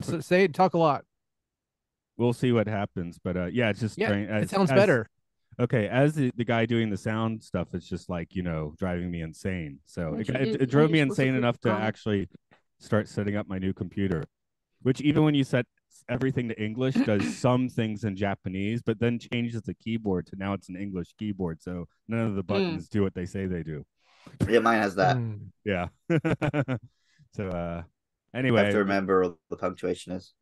So say talk a lot. We'll see what happens. But yeah, it's just Yeah, trying it sounds as better. okay, as the guy doing the sound stuff, it's just like, driving me insane. So it How drove you're me supposed to insane flip enough to on. actually start setting up my new computer, which even when you set everything to English, does some things in Japanese, but then changes the keyboard to now it's an English keyboard. So none of the Mm. buttons do what they say they do. Yeah, mine has that. Mm. Yeah. So I have to anyway, remember what the punctuation is.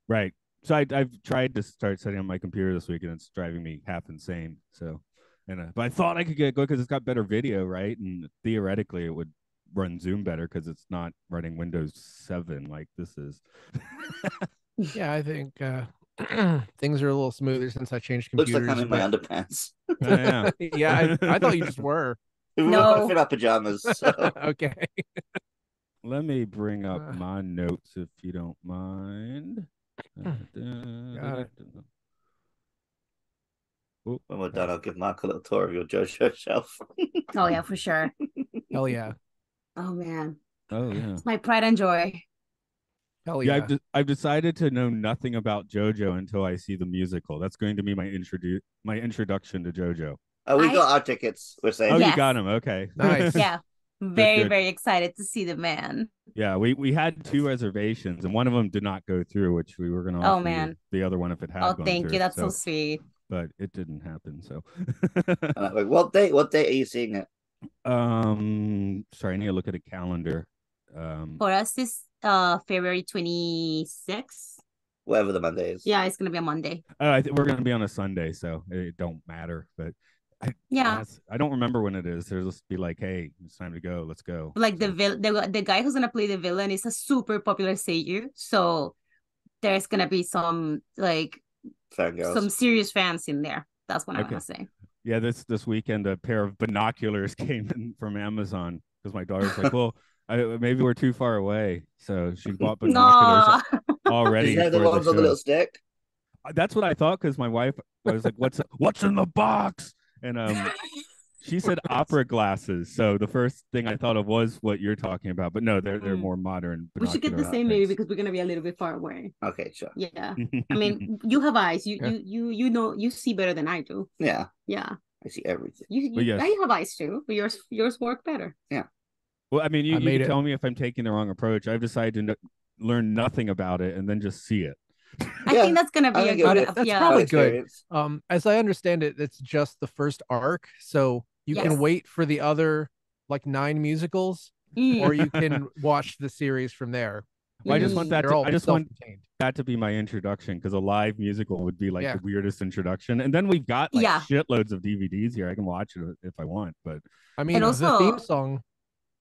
right. So I've tried to start setting up my computer this week, and it's driving me half insane. So, but I thought I could get it going because it's got better video, right? And theoretically, it would run Zoom better because it's not running Windows 7 like this is. Yeah, I think things are a little smoother since I changed Looks like I'm computers. in my But underpants. Yeah. yeah, I thought you just were. We're both No. in our pajamas. So. Okay. Let me bring up Uh, my notes if you don't mind. got it. Oh, When we're done, pass. I'll give Mark a little tour of your JoJo shelf. Oh yeah, for sure. Hell yeah. Oh man, Oh yeah. it's my pride and joy. Hell Yeah, yeah. I've decided to know nothing about JoJo until I see the musical. That's going to be my introduction to JoJo. Oh, we I got our tickets. We're Oh, saved. you Yes, got him. Okay. Nice. yeah, Good, very good. very excited to see the man. Yeah, we had two reservations, and one of them did not go through, which we were going to Oh offer you man. the other one if it Oh, had gone thank you. through. That's so So, sweet. but it didn't happen. So, And I'm like, what date? What date are you seeing it? sorry, I need to look at a calendar. Um, For us, this February 26th. Whatever the Monday is. Yeah, it's gonna be a Monday. I think we're going to be on a Sunday, so it don't matter. But Yeah, I don't remember when it is. There's just be like, hey, it's time to go. Let's go. like So, the guy who's gonna play the villain is a super popular seiyuu, so there's gonna be some like some Fangirls. serious fans in there. That's what I want okay. to say. Yeah, this weekend a pair of binoculars came in from Amazon because my daughter's like, well, maybe we're too far away, so she bought binoculars No. Did you already have the for the ones on the show. little stick? That's what I thought because my wife was like, what's in the box? And she said opera glasses. So the first thing I thought of was what you're talking about, but no, they're Mm. more modern We should get the binocular same maybe things. because we're gonna be a little bit far away. Okay, sure. Yeah. I mean, you have eyes. You Yeah. you you you know you see better than I do. Yeah, Yeah. I see everything. But I yes, have eyes too, but yours work better. Yeah. well, I mean, I you made can it. tell me if I'm taking the wrong approach. I've decided to learn nothing about it and then just see it. I Yeah, think that's gonna I be a think it'll good be I, a that's yeah. fun probably good. experience. As I understand it, it's just the first arc, so you Yes. can wait for the other like 9 musicals, or Mm, you can watch the series from there Well, I just because want mm. that they're to all I just want self-contained. that to be my introduction because a live musical would be like the Yeah. weirdest introduction. And then we've got like Yeah. shitloads of DVDs here. I can watch it if I want, but I And mean, the theme also, song,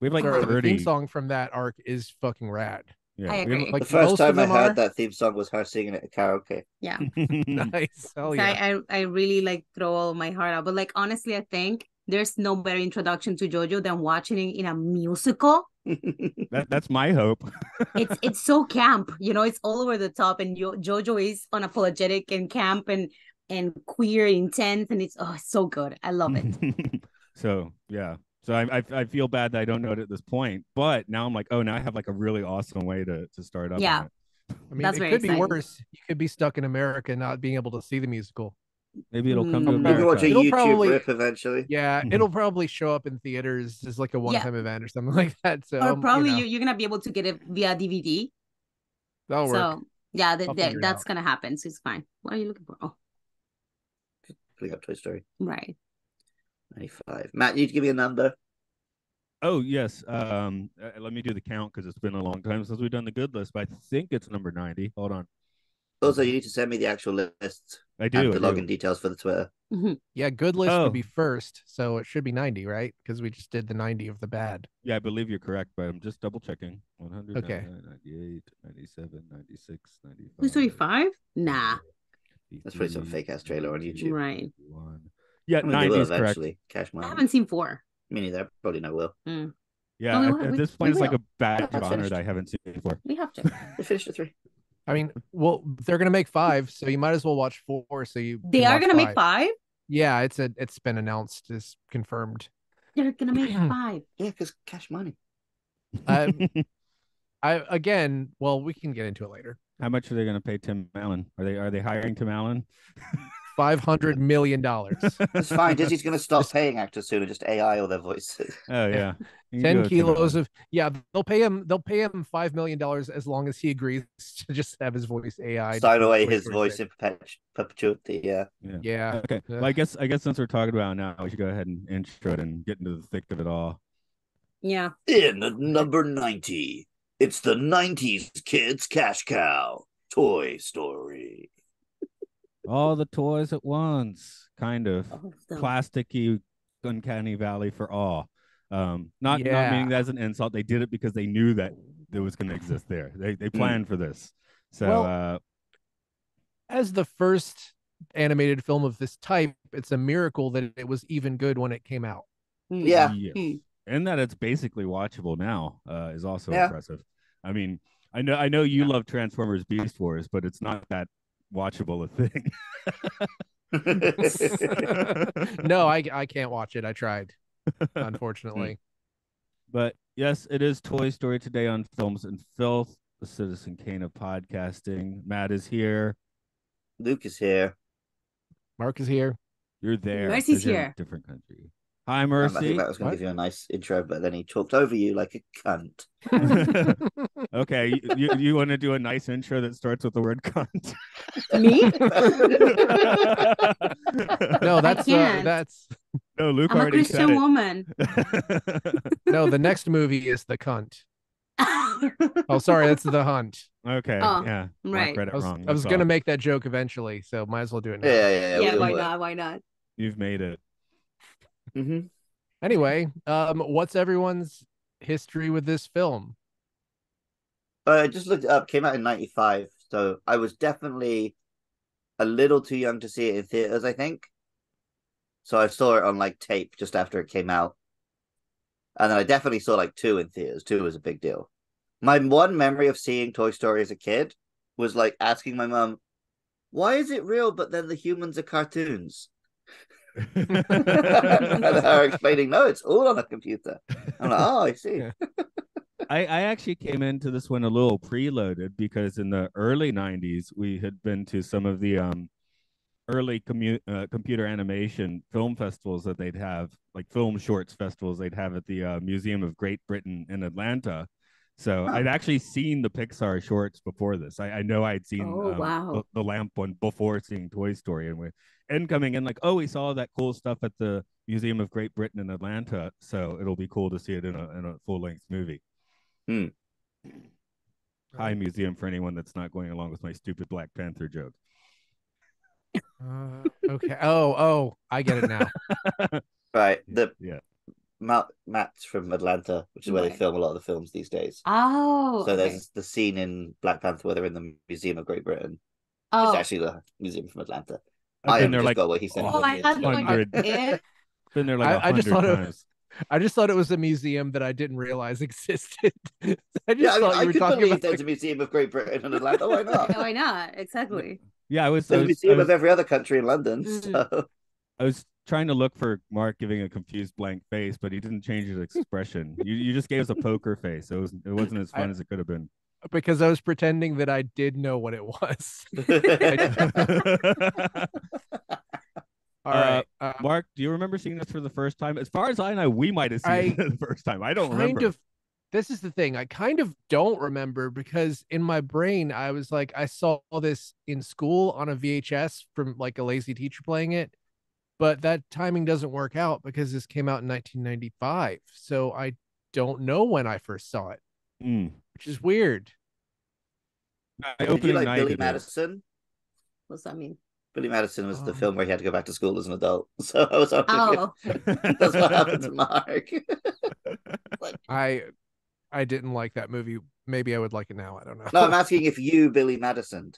we have like uh-huh, sorry, the theme 30. song from that arc is fucking rad. I Yeah, we have agree. The Like first most of time I them heard are. that theme song was her singing it at karaoke. Yeah. Nice. Hell So yeah. I really like throw all my heart out. But like honestly, I think there's no better introduction to JoJo than watching it in a musical. that's my hope. It's so camp, it's all over the top, and JoJo is unapologetic and camp and queer, intense, and it's so good. I love it. So yeah. So I feel bad that I don't know it at this point, but now I'm like, oh, now I have like a really awesome way to start up on Yeah, it. I mean, that's it very could be exciting. worse. You could be stuck in America not being able to see the musical. Maybe it'll come to I'll You can prob- watch a America. it'll YouTube probably, rip eventually. yeah, it'll probably show up in theaters as like a Yeah, one-time event or something like that. So, or probably you're gonna be able to get it via DVD. that'll work. So yeah, I'll figure it that's out. gonna happen. So it's fine. What are you looking for? Oh, Putting up Toy Story right. 95. Matt, you need to give me a number. Oh yes. Let me do the count because it's been a long time since we've done the good list, but I think it's number 90. Hold on. Also, you need to send me the actual list I and do. I the do. login details for the Twitter. Yeah, good list would Oh, be first, so it should be 90, right? Because we just did the 90 of the bad. yeah, I believe you're correct, but I'm just double checking. 100, Okay. 98, 97, 96, Who's 95. 35? Nah. Let's play some fake ass trailer on YouTube. Right. Yeah, I mean, they 90 will is correct. eventually. Cash I money. haven't seen 4. Me neither. I probably never will. Mm. Yeah, No, at this point, we it's like will. a badge of That's honor finished. that I haven't seen before. We have to. They finished at 3. I mean, well, they're gonna make 5, so you might as well watch 4 so you They can are watch gonna make 5. 5? Yeah, it's been announced, it's confirmed. They're gonna make 5. Yeah, because cash money. I again, well, we can get into it later. How much are they going to pay Tim Allen? Are they hiring Tim Allen? $500 million. It's fine. Disney's going to stop Just paying actors soon and just AI all their voices. Oh yeah, you can 10 go Tim kilos Allen. of, yeah, they'll pay him $5 million as long as he agrees to just have his voice AI Sign for away Toy his Story voice 6. in perpetuity. Yeah. Yeah. Yeah. Okay. Well, I guess since we're talking about it now, we should go ahead and intro it and get into the thick of it all. Yeah. In at number 90, it's the 90s kids' cash cow, Toy Story. All the toys at once, kind of All of them. plasticky, uncanny valley for all. Not Yeah. meaning that as an insult. They did it because they knew that it was going to exist there. They planned for this. So Well, as the first animated film of this type, it's a miracle that it was even good when it came out. Yeah. yes. And that it's basically watchable now is also Yeah. impressive. I mean, I know you love Transformers Beast Wars, but it's not that watchable a thing. No, I can't watch it. I tried, unfortunately. But yes, it is Toy Story today on Films and Filth, the Citizen Kane of podcasting. Matt is here. Luke is here. Mark is here. You're there. Mercy's 'cause you're in here. a different country. Hi, I think Mercy. Matt was going to What? give you a nice intro, but then he talked over you like a cunt. Okay, you want to do a nice intro that starts with the word cunt? Me? No, can't. that's No, Luke I'm a already said Christian it. woman. no. The next movie is The Cunt. Oh, sorry, that's The Hunt. Okay, Oh, yeah, Mark right. read it I was, wrong. I was That's gonna all. make that joke eventually, so might as well do it now. Yeah, Yeah, we why all not? Why not? You've made it. Mm-hmm. Anyway, what's everyone's history with this film? I just looked it up. Came out in '95, so I was definitely a little too young to see it in theaters, I think. So I saw it on like tape just after it came out, and then I definitely saw like two in theaters. Two was a big deal. My one memory of seeing Toy Story as a kid was like asking my mom, "Why is it real, but then the humans are cartoons?" And her explaining, "No, it's all on a computer." I'm like, "Oh, I see." Yeah. I actually came into this one a little preloaded because in the early 90s, we had been to some of the early computer animation film festivals that they'd have, like film shorts festivals they'd have at the Museum of Great Britain in Atlanta. So I'd actually seen the Pixar shorts before this. I know I'd seen Oh, wow. the lamp one before seeing Toy Story, and coming in like, oh, we saw that cool stuff at the Museum of Great Britain in Atlanta, so it'll be cool to see it in a full length movie. Hmm. High museum for anyone that's not going along with my stupid Black Panther joke. Okay. Oh, I get it now. Right. Yeah. Matt's from Atlanta, which is where they Right. film a lot of the films these days. Oh, So okay. there's the scene in Black Panther where they're in the Museum of Great Britain. Oh, It's actually the museum from Atlanta. I've I been haven't there just like got what he said. oh, I had no 100. idea. Been there like I just 100 thought times. I just thought it was a museum that I didn't realize existed. I just Yeah, I mean, thought I you were could talking believe about there's a Museum of Great Britain in Atlanta. Why not? Yeah, why not? Exactly. Yeah, There's a museum of every other country in London. So I was trying to look for Mark giving a confused blank face, but he didn't change his expression. You just gave us a poker face. It wasn't as fun as it could have been. because I was pretending that I did know what it was. All right. Mark, do you remember seeing this for the first time? As far as I know, we might have seen it the first time. I don't remember. This is the thing. I kind of don't remember because in my brain, I was like, I saw this in school on a VHS from like a lazy teacher playing it. But that timing doesn't work out because this came out in 1995. So I don't know when I first saw it, which is weird. did you like Billy Madison? What's that mean? Billy Madison was the film where he had to go back to school as an adult. So I was wondering if that's what happened to Mark. I didn't like that movie. Maybe I would like it now. I don't know. No, I'm asking if you Billy Madison.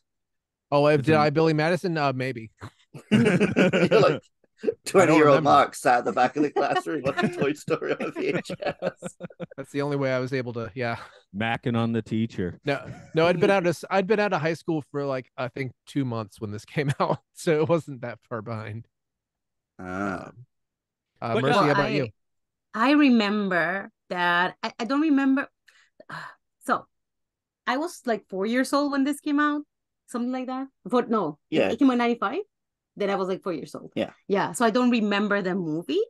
Oh, did I Billy Madison? Maybe. You're like 20-year-old Mark sat at the back of the classroom watching Toy Story on VHS. That's the only way I was able to, macking on the teacher. No, I'd been out of high school for like I think 2 months when this came out, so it wasn't that far behind. Mercy, how about you? I remember that I don't remember. So I was like 4 years old when this came out, something like that. No, Yeah. it came out in 95. Then I was like 4 years old. Yeah. Yeah. So I don't remember the movie,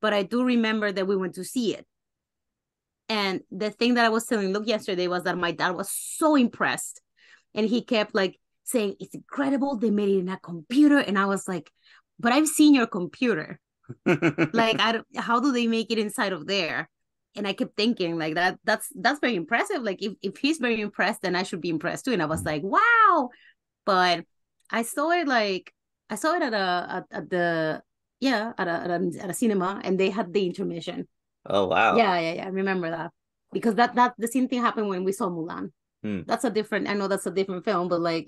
but I do remember that we went to see it. And the thing that I was telling Luke yesterday was that my dad was so impressed. And he kept like saying, it's incredible. They made it in a computer. And I was like, but I've seen your computer. Like, how do they make it inside of there? And I kept thinking like that's very impressive. Like if he's very impressed, then I should be impressed too. And I was like, wow. But I saw it at a cinema, and they had the intermission. Oh wow. Yeah. I remember that, because that the same thing happened when we saw Mulan. That's a different film, but like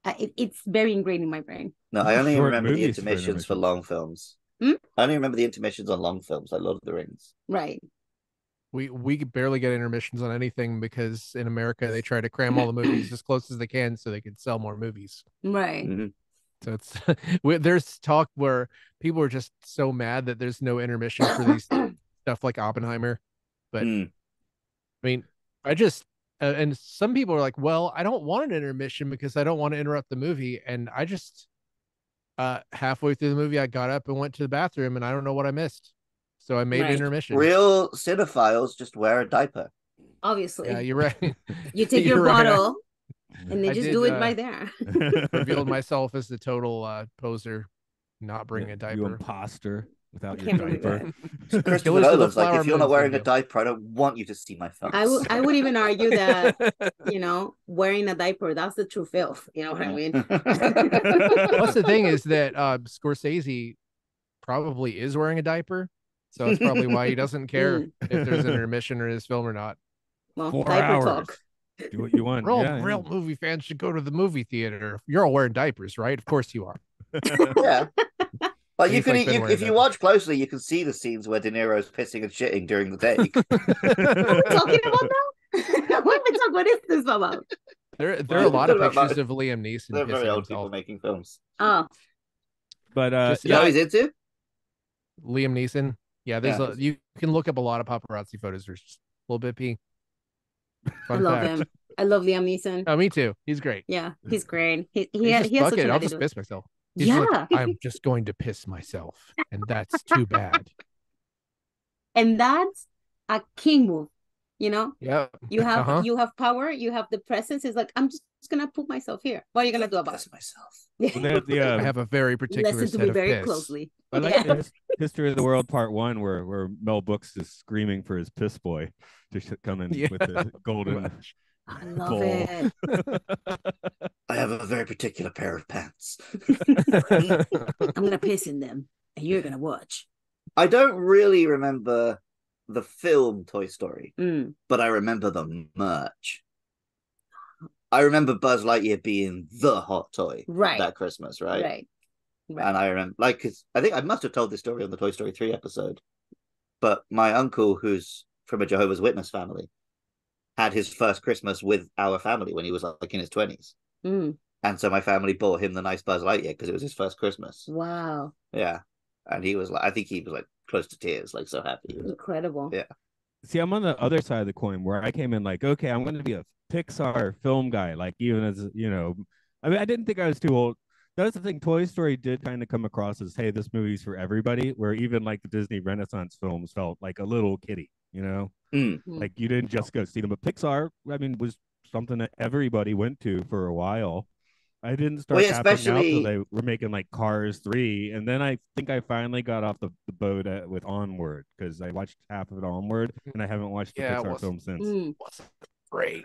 it's very ingrained in my brain. No, I only Short remember the movies for intermissions for long films. I only remember the intermissions on long films like Lord of the Rings. Right. We barely get intermissions on anything because in America they try to cram all the movies as close as they can so they can sell more movies. Right. Mhm. So it's there's talk where people are just so mad that there's no intermission for these stuff like Oppenheimer. But I mean, I just and some people are like, well, I don't want an intermission because I don't want to interrupt the movie. And I just halfway through the movie, I got up and went to the bathroom, and I don't know what I missed. So I made an Right. intermission. Real cinephiles just wear a diaper. Obviously. Yeah, you're right. You take your You're right. bottle and they I just did, do it right there. revealed myself as the total poser, not bringing a diaper. You imposter without I your can't believe diaper. Christopher Killers of the Nolan's like, Flower if you're not Moon's wearing a video. diaper, I don't want you to see my films. I would even argue that, wearing a diaper, that's the true filth. You know what I mean? Plus, the thing is that Scorsese probably is wearing a diaper, so that's probably why he doesn't care if there's an intermission in his film or not. Well, 4 diaper hours. talk. Do what you want. Real movie fans should go to the movie theater. You're all wearing diapers, right? Of course you are. Yeah. Like He's like been wearing if you that. watch closely, you can see the scenes where De Niro's pissing and shitting during the take. Are we talking about that? What is this about? There are a lot of What about pictures of Liam Neeson They're very pissing old people himself. making films. Oh, But Just- You know Yeah. what he's into? Liam Neeson. Yeah, there's Yeah. you can look up a lot of paparazzi photos. There's just a little bit pee. I Fun love fact. him. I love Liam Neeson. Oh, me too. He's great. Yeah, he's great. He He's has just such fuck an it. I'll just attitude. piss myself. He's Yeah. like, I'm just going to piss myself, and that's too bad. And that's a king move. Yeah. You have Uh-huh. you have power, you have the presence. It's like, I'm just gonna put myself here. What are you gonna do about Piss myself. it? I have a very particular Listen to set me of very piss. closely. I like Yeah. the History of the World Part 1 where Mel Brooks is screaming for his piss boy to come in Yeah. with the golden I love bowl. it. I have a very particular pair of pants. I'm gonna piss in them, and you're gonna watch. I don't really remember the film Toy Story, Mm. but I remember the merch. I remember Buzz Lightyear being the hot toy Right. that Christmas, right? Right. And I remember, like, because I think I must have told this story on the Toy Story 3 episode, but my uncle, who's from a Jehovah's Witness family, had his first Christmas with our family when he was like in his 20s. Mm. And so my family bought him the nice Buzz Lightyear because it was his first Christmas. Wow. Yeah. And he was like, I think he was like close to tears, like so happy. Incredible. Yeah. See, I'm on the other side of the coin where I came in like, okay, I'm going to be a Pixar film guy. Like, even as, I mean, I didn't think I was too old. That was the thing. Toy Story did kind of come across as, hey, this movie's for everybody, where even like the Disney Renaissance films felt like a little kiddie, Like you didn't just go see them. But Pixar, I mean, was something that everybody went to for a while. I didn't start Well, yeah, tapping out especially- till they were making like Cars 3. And then I think I finally got off the boat with Onward, because I watched half of it Onward and I haven't watched the Yeah, it Pixar was- film since. Mm. Wasn't great.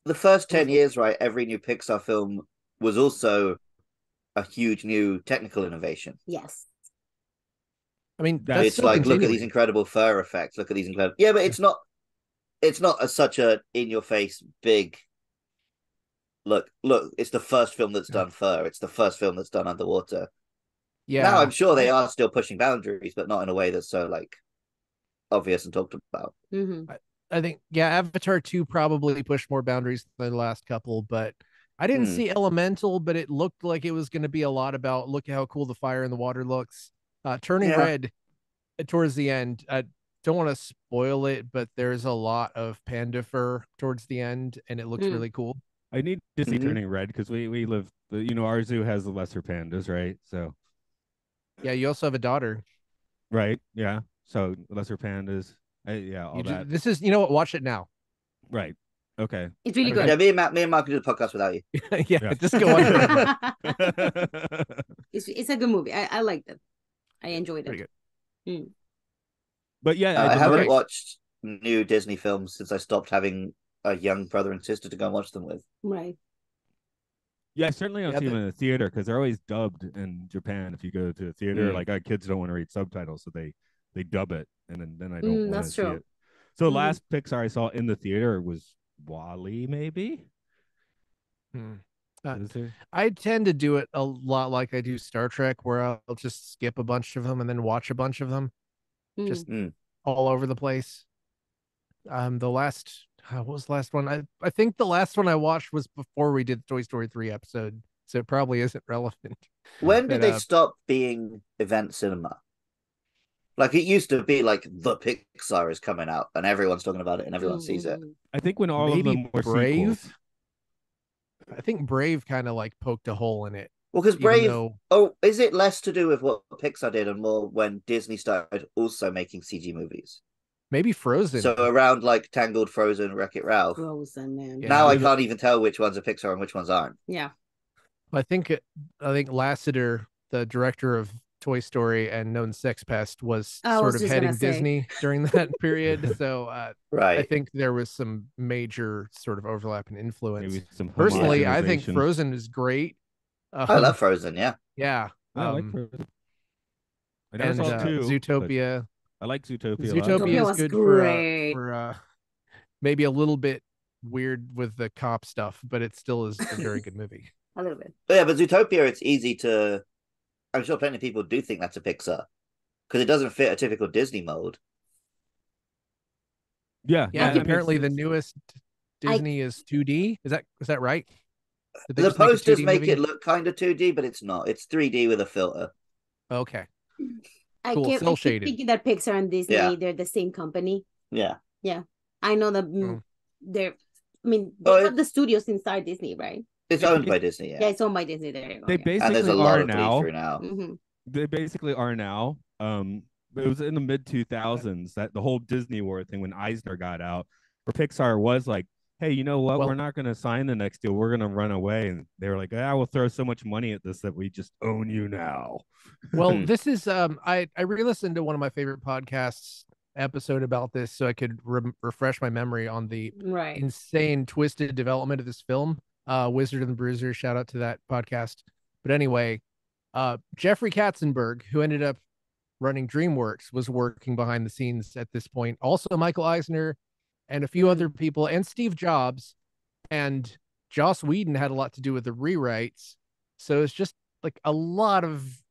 The first 10 years, right, every new Pixar film was also a huge new technical innovation. Yes. I mean, That's that's It's still like, look at continuing. these incredible fur effects. Look at these incredible. Yeah, but it's not such a in your face big. Look, it's the first film that's done fur. It's the first film that's done underwater. Yeah. Now I'm sure they are still pushing boundaries, but not in a way that's so like obvious and talked about. Mm-hmm. I think, yeah, Avatar 2 probably pushed more boundaries than the last couple, but I didn't see Elemental, but it looked like it was going to be a lot about look at how cool the fire in the water looks. Turning Yeah. Red towards the end don't want to spoil it, but there's a lot of panda fur towards the end, and it looks really cool. I need Disney Mhm. turning red because we live. Our zoo has the lesser pandas, right? So Yeah, you also have a daughter. right, yeah. So lesser pandas, all that. This is, you know what? Watch it now. Right. Okay. It's really Okay. good. Yeah, me and Mark can do the podcast without you. Yeah, Yeah. just go watch it now. It's a good movie. I liked it. I enjoyed Pretty it. good. But yeah, I the haven't movie- watched new Disney films since I stopped having a young brother and sister to go and watch them with. Right. Yeah, I certainly don't Yeah, see them in the theater because they're always dubbed in Japan. If you go to a theater, like our kids don't want to read subtitles, so they dub it, and then I don't want to That's see true. it. So the last Pixar I saw in the theater was Wall-E, maybe. Is there? I tend to do it a lot like I do Star Trek, where I'll just skip a bunch of them and then watch a bunch of them, just all over the place. The last, what was the last one? I think the last one I watched was before we did the Toy Story 3 episode, so it probably isn't relevant. When did But, they stop being event cinema? Like it used to be like the Pixar is coming out and everyone's talking about it and everyone sees it. I think when all maybe of them were Brave. sequels. I think Brave kind of like poked a hole in it. Well, because even Brave, though is it less to do with what Pixar did and more when Disney started also making CG movies? maybe Frozen. So around like Tangled, Frozen, Wreck-It Ralph. Frozen, man. Yeah. Now I can't even tell which ones are Pixar and which ones aren't. Yeah. I think Lasseter, the director of Toy Story and known sex pest, was I sort was of just heading gonna say. Disney during that period. So I Right. think there was some major sort of overlap and influence. Maybe some Personally, I think homogenization. Frozen is great. I love Frozen, yeah. Yeah. I like Frozen. I never And saw two. Zootopia. I like Zootopia. Zootopia is was good great. for maybe a little bit weird with the cop stuff, but it still is a very good movie. A little bit. But yeah, but Zootopia, it's easy to. I'm sure plenty of people do think that's a Pixar because it doesn't fit a typical Disney mold. Yeah. Yeah. that Apparently, makes the sense. newest Disney is 2D. Is that right? Did they The just make a posters 2D make movie? it look kind of 2D, but it's not. It's 3D with a filter. Okay. I Cool, keep cel-shaded. thinking that Pixar and Disney, they're the same company. Yeah. Yeah. I know that they're, I mean, they Oh, have the studios inside Disney, right? It's owned by Disney, Yeah, yeah. it's owned by Disney. There you go. They And there's basically a lot are of now. through now. They basically are now. It was in the mid 2000s that the whole Disney War thing when Eisner got out, where Pixar was like, "Hey, you know what? Well- We're not going to sign the next deal. We're going to run away." And they were like, "Ah, we'll throw so much money at this that we just own you now." Well, this is I re-listened to one of my favorite podcasts episode about this so I could refresh my memory on the Right. insane twisted development of this film. Wizard and the Bruiser, shout out to that podcast. But anyway, Jeffrey Katzenberg, who ended up running DreamWorks, was working behind the scenes at this point. Also Michael Eisner and a few other people, and Steve Jobs, and Joss Whedon had a lot to do with the rewrites. So it's just like a lot of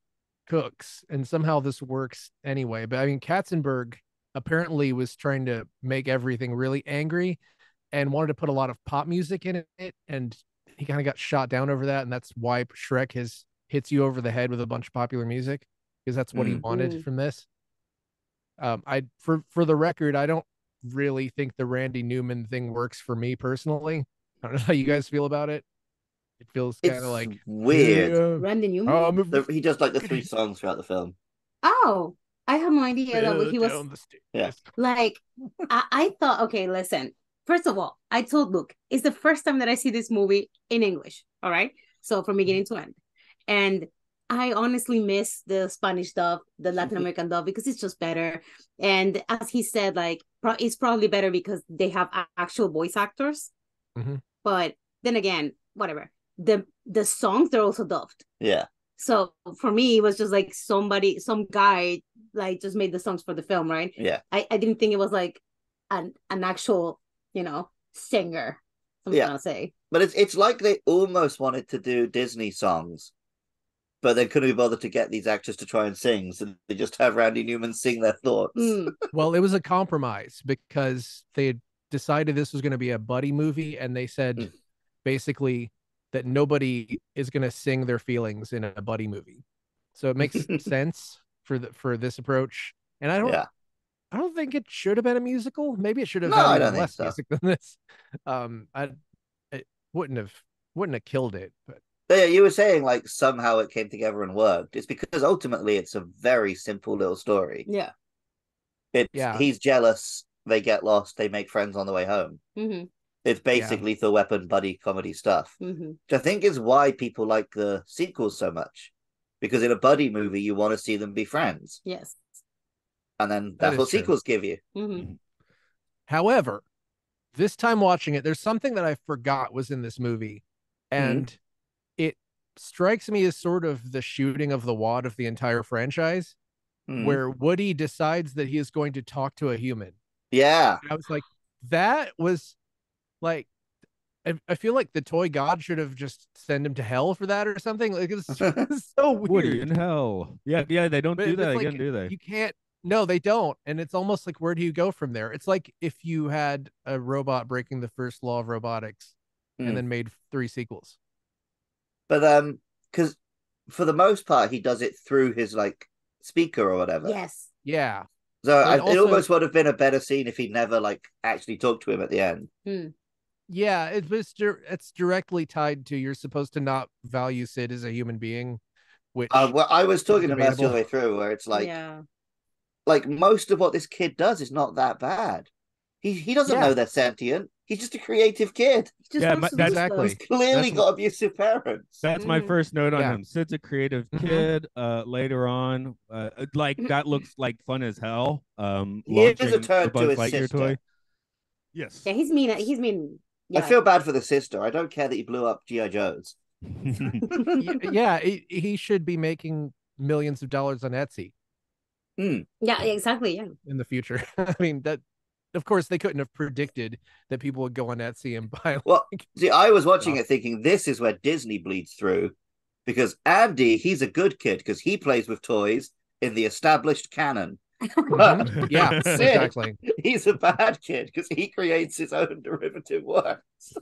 cooks, and somehow this works anyway. But I mean, Katzenberg apparently was trying to make everything really angry and wanted to put a lot of pop music in it, and he kind of got shot down over that, and that's why Shrek hits you over the head with a bunch of popular music, because that's what he wanted from this. For the record, I don't really think the Randy Newman thing works for me personally. I don't know how you guys feel about it. It feels kind of like weird. Randy Newman? He does like the 3 songs throughout the film. Oh, I have no idea that he was like, I thought, okay, listen, first of all, I told Luke, it's the first time that I see this movie in English. All right. So from beginning to end. And I honestly miss the Spanish dub, the Latin American dub, because it's just better. And as he said, like, it's probably better because they have actual voice actors. But then again, whatever. The songs, they're also dubbed. Yeah. So for me, it was just like some guy like just made the songs for the film, right? Yeah. I didn't think it was like an actual, singer. I'm gonna say. But it's like they almost wanted to do Disney songs, but they couldn't be bothered to get these actors to try and sing, so they just have Randy Newman sing their thoughts. Well, it was a compromise because they had decided this was going to be a buddy movie, and they said basically that nobody is going to sing their feelings in a buddy movie. So it makes sense for this approach. And I don't I don't think it should have been a musical. Maybe it should have No, had I even don't think less so. music than this. I it wouldn't have killed it, but But yeah, you were saying like somehow it came together and worked. It's because ultimately it's a very simple little story. Yeah. It's yeah, he's jealous, they get lost, they make friends on the way home. Mm-hmm. It's yeah. basic Lethal Weapon buddy comedy stuff, Mm-hmm. which I think is why people like the sequels so much. Because in a buddy movie, you want to see them be friends, Yes. and then That that's is what true. sequels give you. Mm-hmm. However, this time watching it, there's something that I forgot was in this movie, Mm. and it strikes me as sort of the shooting of the wad of the entire franchise, Mm. where Woody decides that he is going to talk to a human. Yeah. And I was like, that was like, I feel like the toy god should have just sent him to hell for that or something. Like it's so Woody in weird. hell. Yeah, yeah, they don't But do that it's again, like do they? you can't. No, they don't. And it's almost like where do you go from there? It's like if you had a robot breaking the first law of robotics and Mm. then made 3 sequels. But because for the most part, he does it through his like speaker or whatever. Yes. Yeah. So But it also, almost would have been a better scene if he'd never like actually talked to him at the end. Mm. yeah, it's directly tied to you're supposed to not value Sid as a human being, which Well, I was is talking to Mercy all debatable. the way through, where it's Yeah. like most of what this kid does is not that bad. He doesn't Yeah, know they're sentient. He's just a creative kid. He just Yeah, wants to do that's stuff. He's exactly. clearly that's got abusive parents. my Mm-hmm. first note on Yeah. him. Sid's a creative Mhm. kid. Later on, like that looks like fun as hell. He is a Launching the turd to Buzz his Lightyear toy. sister. Yes. Yeah, he's mean. He's mean. I Yeah. feel bad for the sister. I don't care that he blew up G.I. Jones. Yeah, he should be making millions of dollars on Etsy Yeah, exactly. Yeah. in the future. I mean, that of course they couldn't have predicted that people would go on Etsy and buy Well, like see, I was watching stuff. it thinking this is where Disney bleeds through because Andy, he's a good kid because he plays with toys in the established canon. But Yeah, Sid, exactly. he's a bad kid because he creates his own derivative works.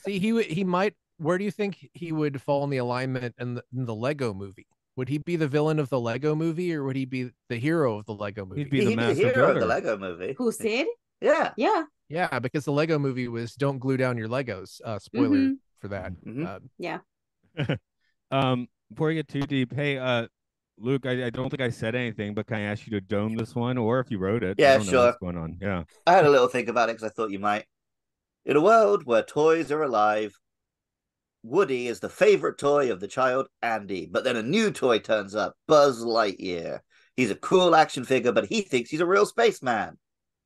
See, he might. Where do you think he would fall in the alignment in the Lego movie? Would he be the villain of the Lego movie, or would he be the hero of the Lego He'd movie? be the He'd be the master hero of the builder. Lego movie. Who, Sid? Yeah. Yeah. Yeah, because the Lego movie was don't glue down your Legos. Spoiler Mm-hmm. for that. Mhm. Yeah. Before we get too deep, hey, Luke, I don't think I said anything, but can I ask you to dome this one, or if you wrote it? I Yeah, don't know what's sure. going on. Yeah. I had a little think about it because I thought you might. In a world where toys are alive, Woody is the favorite toy of the child Andy, but then a new toy turns up, Buzz Lightyear. He's a cool action figure, but he thinks he's a real spaceman.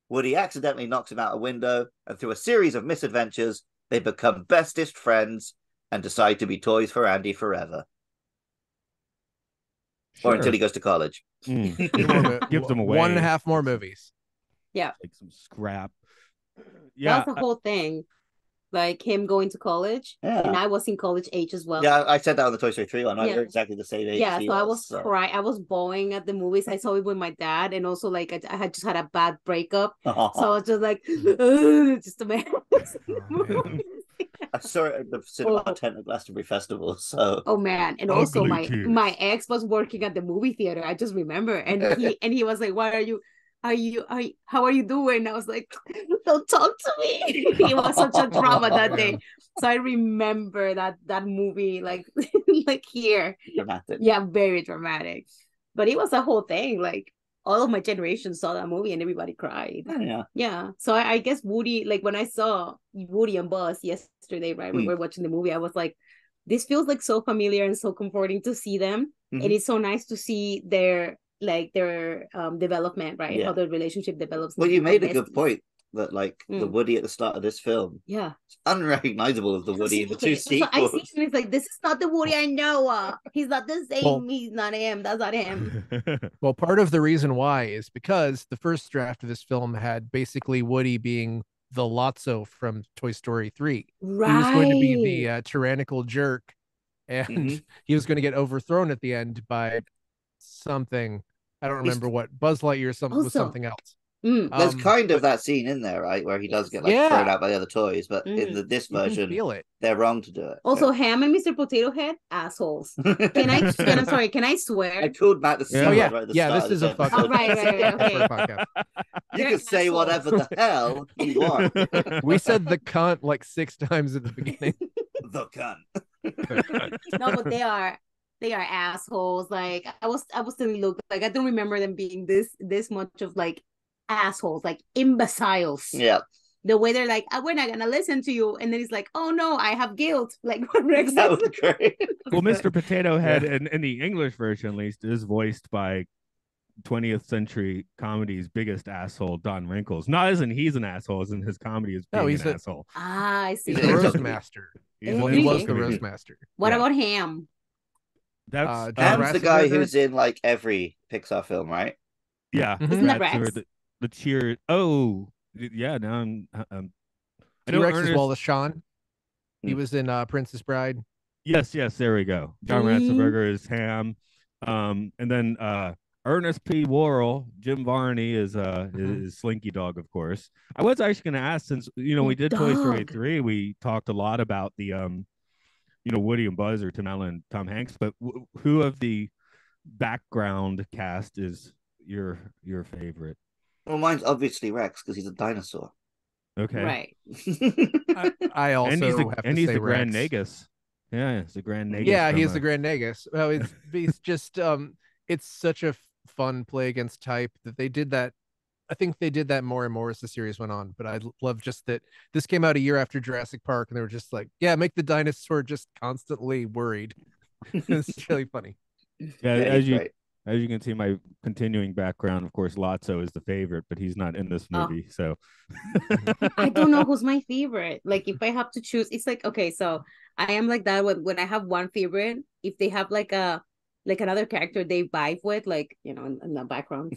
Woody accidentally knocks him out a window, and through a series of misadventures, they become bestest friends and decide to be toys for Andy forever. Or until Sure. he goes to college. Gives them away. 1.5 more movies. Yeah. Like some scrap. That Yeah. was the whole thing. Like him going to college. Yeah. And I was in college age as well. Yeah, I said that on the Toy Story 3 one. Right? Yeah. You're exactly the same age. Yeah, he so I was so. crying. I was bawling at the movies. I saw it with my dad, and also like I had just had a bad breakup, so I was just like, just a mess. I saw it at the cinema tent at Glastonbury Festival. So Oh man, and also Ugly my kids. ex was working at the movie theater. I just remember, and he was like, "Why are you? How are you doing?" I was like, "Don't talk to me." It was such a drama that day. So I remember that movie like like here. dramatic. Yeah, very dramatic. But it was a whole thing. Like all of my generation saw that movie and everybody cried. Yeah. Yeah. So I guess Woody, like when I saw Woody and Buzz yesterday, right, when we were watching the movie, I was like, this feels like so familiar and so comforting to see them. Mhm. And it's so nice to see their development, right? Yeah. How their relationship develops. Well, and you become made a good besties. point that like the Woody at the start of this film Yeah. is unrecognizable as the Woody in the two So I sequels. see him, it's like, this is not the Woody I know. He's not the same. Well- He's not him. That's not him. Well, part of the reason why is because the first draft of this film had basically Woody being the Lotso from Toy Story 3. Right. He was going to be the tyrannical jerk, and Mhm. he was going to get overthrown at the end by something. I don't remember what. Buzz Lightyear was Also- something else. There's kind of But that scene in there, right, where he does get like thrown yeah, out by the other toys, but in this you can version, feel it. they're wrong to do it. Also, Ham and Mr. Potato Head, assholes. Can I? I'm sorry. Can I swear? I called Matt the C Yeah. Oh word yeah, right at the yeah. start This of is this a fuck. Oh, episode. right. For a Okay. podcast. You They're can say assholes. whatever the hell you want. We said the cunt like 6 times at the beginning. The cunt. No, but they are assholes. Like I was telling Luke, like I don't remember them being this much of like assholes, like imbeciles. Yeah. The way they're like, we're not gonna listen to you, and then he's like, oh no, I have guilt. Like what Rex That says. was great. Well, Mr. Potato Head, Yeah. in the English version at least, is voiced by 20th century comedy's biggest asshole, Don Rinkles. Not as in he's an asshole, as in his comedy is being he's an a asshole. I see. He's He's a an roast insult master. He's Well, an he Really? was insult the roast comedian. master. What Yeah. about Ham? That's John Ham's the guy Ratzenberger? who's in like every Pixar film, right? yeah. Mhm. Isn't that Rats or Rex? the cheer. Oh, yeah. Now I know T-Rex is Ernest. Wallace Shawn. He Hmm. was in Princess Bride. Yes, there we go. John Mm. Ratzenberger is Ham. And then Ernest P. Worrell, Jim Varney is Slinky Dog, of course. I was actually going to ask, since we did Toy Story Dog. 3, we talked a lot about the Woody and Buzz, or Tim Allen and Tom Hanks, but who of the background cast is your favorite? Well, mine's obviously Rex because he's a dinosaur. Okay. Right. I also And have to he's say the Grand Rex. Nagus. Yeah, it's the Grand Nagus. Yeah, he from, is the Grand Nagus. Well, it's just it's such a fun play against type that they did that. I think they did that more and more as the series went on. But I love just that this came out a year after Jurassic Park, and they were just like, yeah, make the dinosaur just constantly worried. It's really funny. Yeah, Yeah, he's great. as you can see, my continuing background, of course, Lotso is the favorite, but he's not in this Oh. movie. So I don't know who's my favorite. Like if I have to choose, it's like okay, so I am like that when I have one favorite, if they have like another character they vibe with, like in the background.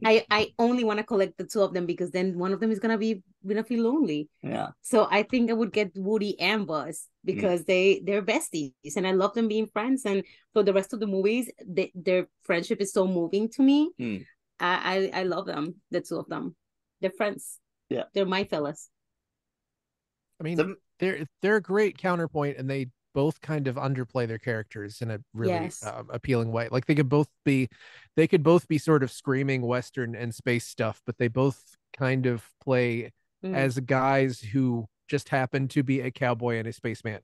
I only want to collect the two of them because then one of them is gonna feel lonely. Yeah. So I think I would get Woody and Buzz because they're besties and I love them being friends. And for the rest of the movies, their friendship is so moving to me. I love them, the two of them. They're friends. Yeah. They're my fellas. I mean, they're a great counterpoint, and they both kind of underplay their characters in a really Yes. appealing way. Like they could both be sort of screaming Western and space stuff, but they both kind of play as guys who just happen to be a cowboy and a spaceman.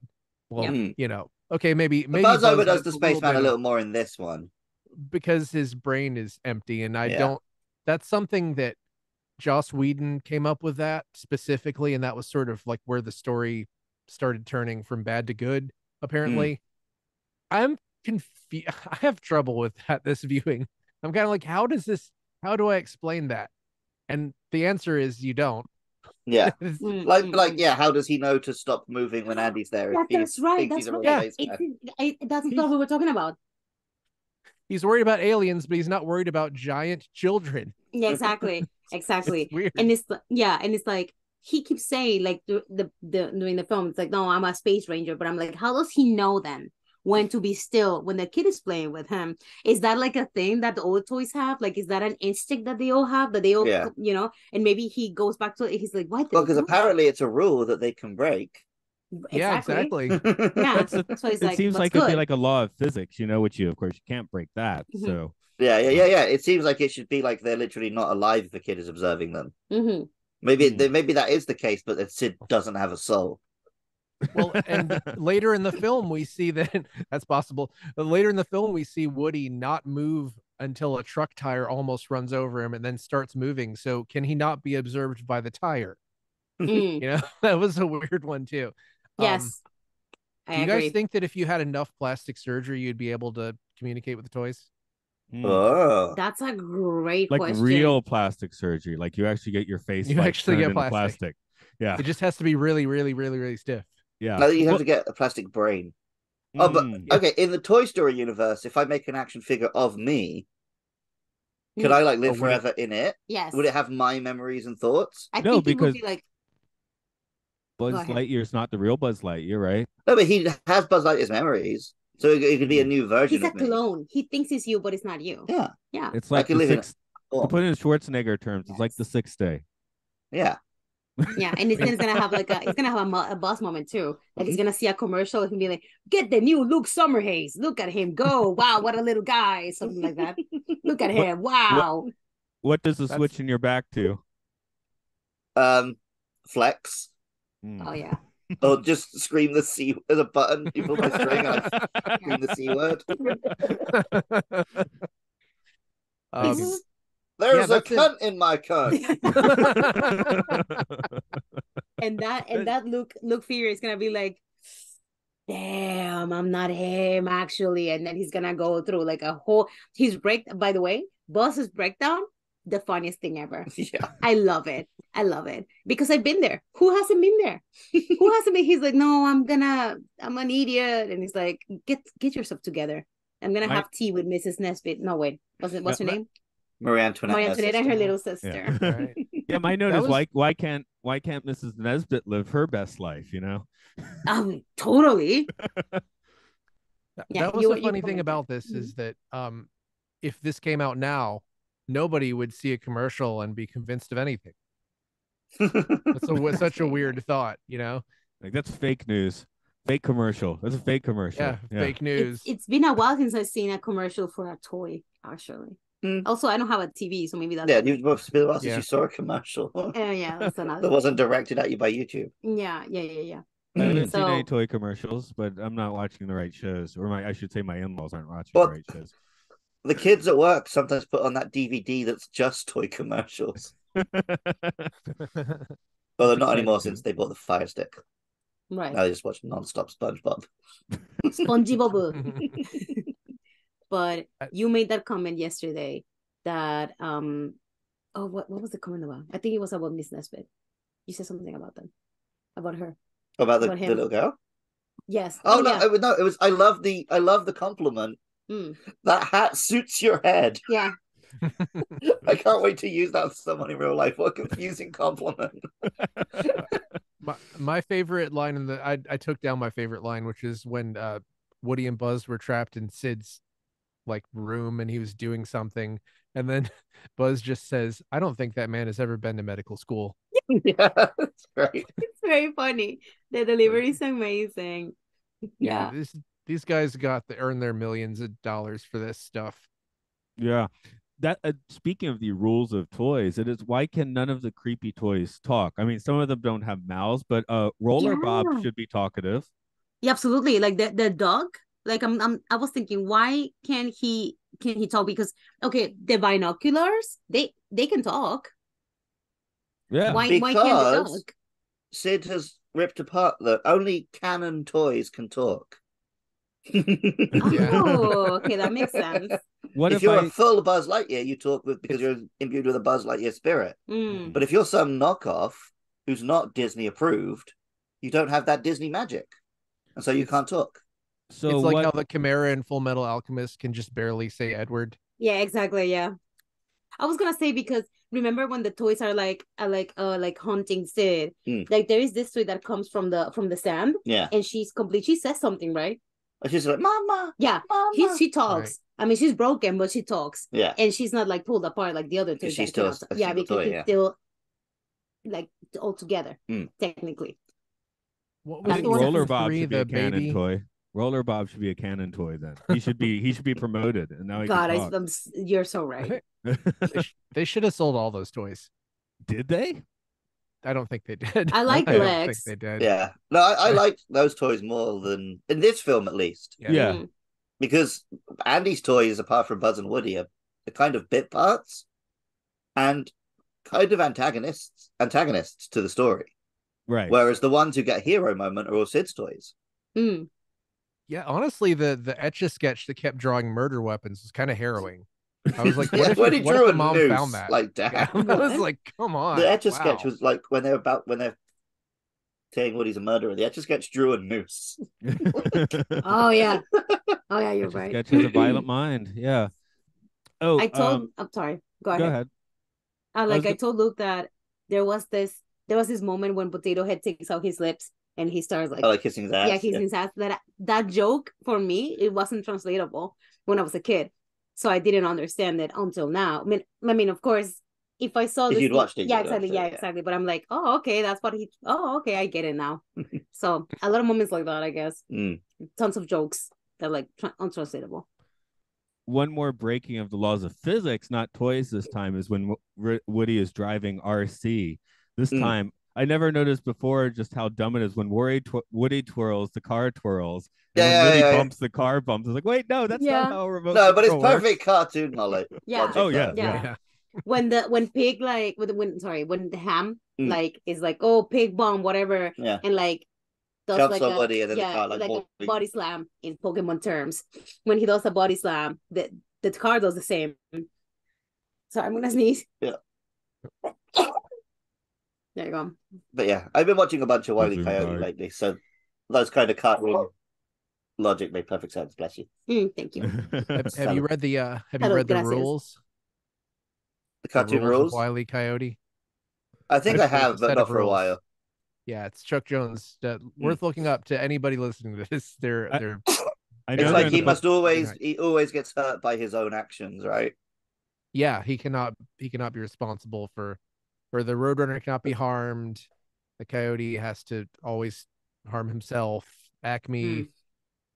Well, okay, maybe Buzz Buzz does gets the spaceman a bit little more in this one because his brain is empty, and I don't. That's something that Joss Whedon came up with that specifically, and that was sort of like where the story started turning from bad to good. Apparently, I'm confused. I have trouble with this viewing. I'm kind of like, how do I explain that? And the answer is you don't. Yeah. Yeah, how does he know to stop moving when Andy's there? That's right. That's right. That's what we were talking about. He's worried about aliens, but he's not worried about giant children. Yeah, exactly. It's weird. And it's like he keeps saying, like the during the film, it's like, no, I'm a space ranger, but I'm like, how does he know then when to be still when the kid is playing with him? Is that like a thing that the old toys have? Like, is that an instinct that they all have, that they all and maybe he goes back to it, he's like, what? Well, because apparently it's a rule that they can break. Yeah, exactly. Yeah. So it's it seems like it'd be like a law of physics, which of course you can't break that. So yeah. It seems like it should be like they're literally not alive if a kid is observing them. Maybe that is the case, but that Sid doesn't have a soul. Well, and later in the film we see that that's possible. But later in the film we see Woody not move until a truck tire almost runs over him and then starts moving. So can he not be observed by the tire? That was a weird one too. Yes. Do you guys think that if you had enough plastic surgery, you'd be able to communicate with the toys? Oh, that's a great question. Real plastic surgery, like you actually get your face. You actually get plastic. Yeah, it just has to be really, really, really, really stiff. Yeah, no, you have to get a plastic brain. Oh, but okay. In the Toy Story universe, if I make an action figure of me, could I live forever in it? Yes. Would it have my memories and thoughts? I think it would be like Buzz Lightyear's not the real Buzz Lightyear, right? No, but he has Buzz Lightyear's memories, so it could be a new version. He's a clone. He thinks it's you, but it's not you. Yeah. It's like To put it in Schwarzenegger terms, it's like the sixth day. Yeah. Yeah, and it's gonna have like it's gonna have a boss moment too. Like he's gonna see a commercial and be like, "Get the new Luke Summerhays. Look at him go! Wow, what a little guy!" Something like that. Look at him! Wow. What does the switch in your back do? Flex. Oh yeah. Or just scream the C. There's a button. You pull my string and I scream the C word. There's a cunt in my cunt. and that Luke figure is gonna be like, damn, I'm not him actually. And then he's gonna go through like a whole by the way, Boss's breakdown, the funniest thing ever. Yeah. I love it because I've been there. Who hasn't been there? Who hasn't been? He's like, no, I'm an idiot. And he's like, get yourself together. I'm gonna have tea with Mrs. Nesbitt. No, wait, what's her name? Marie Antoinette and her little sister. Yeah, right. Yeah, my note is why can't Mrs. Nesbitt live her best life, you know? Totally. That was the funny thing about this is that if this came out now, nobody would see a commercial and be convinced of anything. That's such a weird thought, you know? Like that's fake news. Fake commercial. That's a fake commercial. Yeah. Fake news. It's been a while since I've seen a commercial for a toy, actually. Also, I don't have a TV, so maybe that's you've been a while since you saw a commercial. Yeah, that's another. That wasn't directed at you by YouTube. Yeah. I haven't seen any toy commercials, but I'm not watching the right shows, or I should say my in-laws aren't watching the right shows. The kids at work sometimes put on that DVD that's just toy commercials. Well, not anymore since they bought the Fire Stick. Right. Now they just watch non-stop SpongeBob. SpongeBob. But you made that comment yesterday that what was the comment about? I think it was about Miss Nesbitt. You said something about them, about her, about the little girl. Yes. Oh no, yeah. It was. I love the compliment. That hat suits your head. Yeah. I can't wait to use that for someone in real life. What a confusing compliment. My favorite line I took down my favorite line, which is when Woody and Buzz were trapped in Sid's like room and he was doing something, and then Buzz just says, "I don't think that man has ever been to medical school." Yeah, that's great. It's very funny. The delivery is amazing. Yeah. These guys earn their millions of dollars for this stuff. Yeah. That speaking of the rules of toys, it is why can none of the creepy toys talk? I mean, some of them don't have mouths, but Roller Bob should be talkative. Yeah, absolutely. Like the dog. Like I was thinking, why can't he talk? Because the binoculars, they can talk. Yeah. Why can't the dog? Sid has ripped apart that only canon toys can talk. Oh, okay, that makes sense. If you're a full Buzz Lightyear, you talk because you're imbued with a Buzz Lightyear spirit. But if you're some knockoff who's not Disney approved, you don't have that Disney magic, and so you can't talk. So it's like how the Chimera in Full Metal Alchemist can just barely say Edward. Yeah, exactly. Yeah, I was gonna say, because remember when the toys are like hunting Sid, like there is this toy that comes from the sand, and she says something, right? She's like, "Mama." Yeah, Mama. She talks. Right. I mean, she's broken, but she talks. Yeah, and she's not like pulled apart like the other toys. She's still because toy, it's still like all together technically. I think Roller Bob should be a canon toy. Roller Bob should be a canon toy. Then he should be promoted, and now he can talk. You're so right. They should have sold all those toys. Did they? I don't think they did. I like Lex. I don't think they did. Yeah, no, I liked those toys more than in this film, at least. Yeah. Because Andy's toys, apart from Buzz and Woody, are the kind of bit parts and kind of antagonists to the story. Right. Whereas the ones who get hero moment are all Sid's toys. Yeah, honestly, the Etch-a-Sketch that kept drawing murder weapons was kind of harrowing. I was like, what what if the mom noose, found that? Like, damn. Yeah, I was like, come on. The Etch-a-Sketch was like when they're saying Woody's a murderer, the Etch-a-Sketch drew a noose. Oh yeah, you're right. Sketch has a violent mind. Yeah. Oh, I'm sorry. Go ahead. I told Luke that there was this moment when Potato Head takes out his lips and he starts like kissing his ass. Yeah, kissing his ass. That joke for me, it wasn't translatable when I was a kid. So I didn't understand it until now. I mean, of course, if I saw If this you'd thing, watched it, yeah, you'd exactly, understand, yeah, yeah. exactly. But I'm like, oh, okay, that's what he. Oh, okay, I get it now. So a lot of moments like that, I guess. Tons of jokes that are like untranslatable. One more breaking of the laws of physics, not toys this time, is when Woody is driving RC. This time, I never noticed before just how dumb it is when Woody twirls, the car twirls, and when Woody bumps, the car bumps. It's like, wait, no, that's not how a remote No, but it's control perfect works. cartoon knowledge. Yeah. Logic, Oh, yeah, though. yeah. When pig like when the ham Mm. like is like, oh, pig bomb whatever, Yeah. and like does Jumps like somebody and then the yeah car like like a body slam in Pokemon terms. When he does a body slam, the car does the same. Sorry, I'm gonna sneeze. Yeah. There you go. But yeah, I've been watching a bunch of Wile E. Coyote Zoom lately, so those kind of cartoon logic made perfect sense. Bless you. Thank you. Have you read the Gracias. rules? The cartoon rules? Of Wile E. Coyote? I think I have, but not for a while. Yeah, it's Chuck Jones. Worth looking up to anybody listening to this. They're I know it's like he always gets hurt by his own actions, right? Yeah, he cannot be responsible for the Roadrunner cannot be harmed. The Coyote has to always harm himself. Acme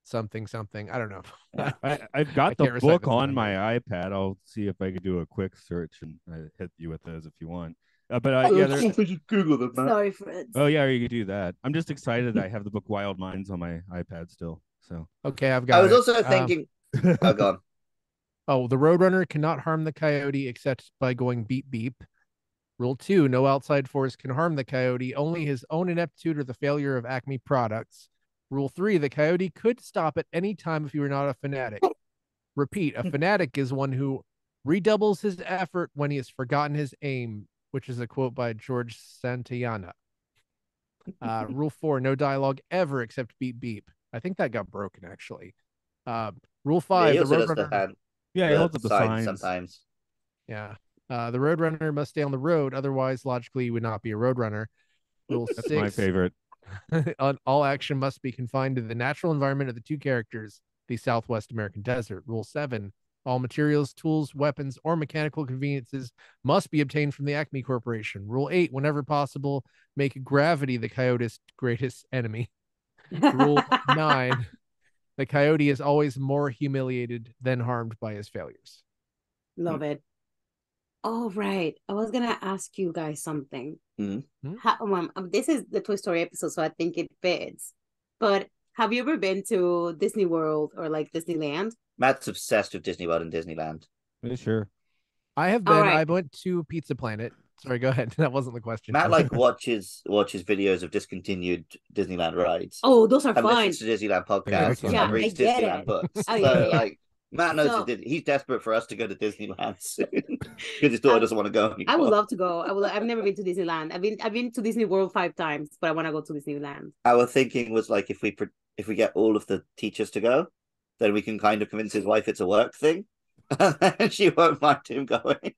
something. I don't know. Yeah. I've got the book on my iPad. I'll see if I could do a quick search and hit you with those if you want. But yeah, just Google them. Sorry, Fred. Oh yeah, you could do that. I'm just excited. I have the book Wild Minds on my iPad still. So okay, I've got. I was also thinking. Oh, go on. Oh, the Roadrunner cannot harm the Coyote except by going beep beep. Rule 2, no outside force can harm the Coyote, only his own ineptitude or the failure of Acme products. Rule 3, the Coyote could stop at any time if you were not a fanatic. Repeat, a fanatic is one who redoubles his effort when he has forgotten his aim, which is a quote by George Santayana. Rule 4, no dialogue ever except beep beep. I think that got broken, actually. Rule 5, the Roadrunner. Yeah, he holds up the signs sometimes. Yeah. The Roadrunner must stay on the road, otherwise, logically, he would not be a Roadrunner. Rule 6. My favorite. All action must be confined to the natural environment of the two characters, the Southwest American desert. Rule 7. All materials, tools, weapons, or mechanical conveniences must be obtained from the Acme Corporation. Rule 8. Whenever possible, make gravity the Coyote's greatest enemy. Rule 9. The Coyote is always more humiliated than harmed by his failures. Love it. All right. I was going to ask you guys something. This is the Toy Story episode, so I think it fits. But have you ever been to Disney World or like Disneyland? Matt's obsessed with Disney World and Disneyland. Yeah, sure. I have been. Right. I went to Pizza Planet. Sorry, go ahead. That wasn't the question. Matt watches videos of discontinued Disneyland rides. Oh, those are fun. Listens to Disneyland podcasts and reads Disneyland books. Like Matt knows he's desperate for us to go to Disneyland soon because his daughter doesn't want to go anymore. I would love to go. I've never been to Disneyland. I've been to Disney World 5 times, but I want to go to Disneyland. Our thinking was like if we get all of the teachers to go, then we can kind of convince his wife it's a work thing, and she won't mind him going.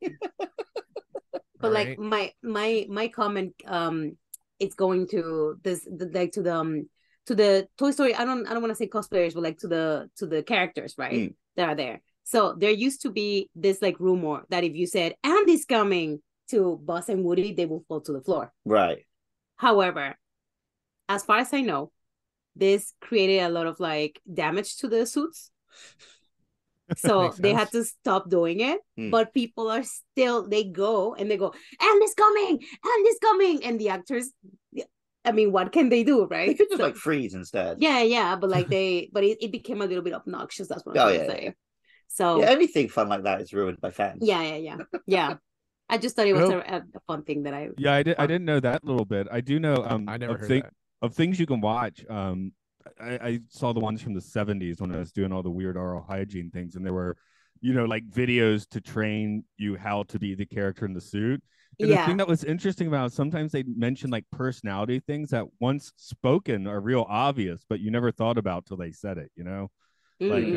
But like my comment, it's going to to the Toy Story. I don't want to say cosplayers, but like to the characters, right? That are there. So there used to be this like rumor that if you said Andy's coming to Buzz and Woody, they will fall to the floor. Right. However, as far as I know, this created a lot of like damage to the suits. So they had to stop doing it, but people are still, they go, and Andy's coming, and the actors, I mean, what can they do, right? They could just like freeze instead. Yeah, but like it became a little bit obnoxious. That's what I'm trying to say. So anything fun like that is ruined by fans. Yeah. I just thought it was a fun thing that I. Yeah, I didn't know that little bit. I do know. I never heard that. Of things you can watch. I saw the ones from the 70s when I was doing all the weird oral hygiene things, and there were, like videos to train you how to be the character in the suit. And the thing that was interesting about it, sometimes they mention like personality things that once spoken are real obvious, but you never thought about till they said it, like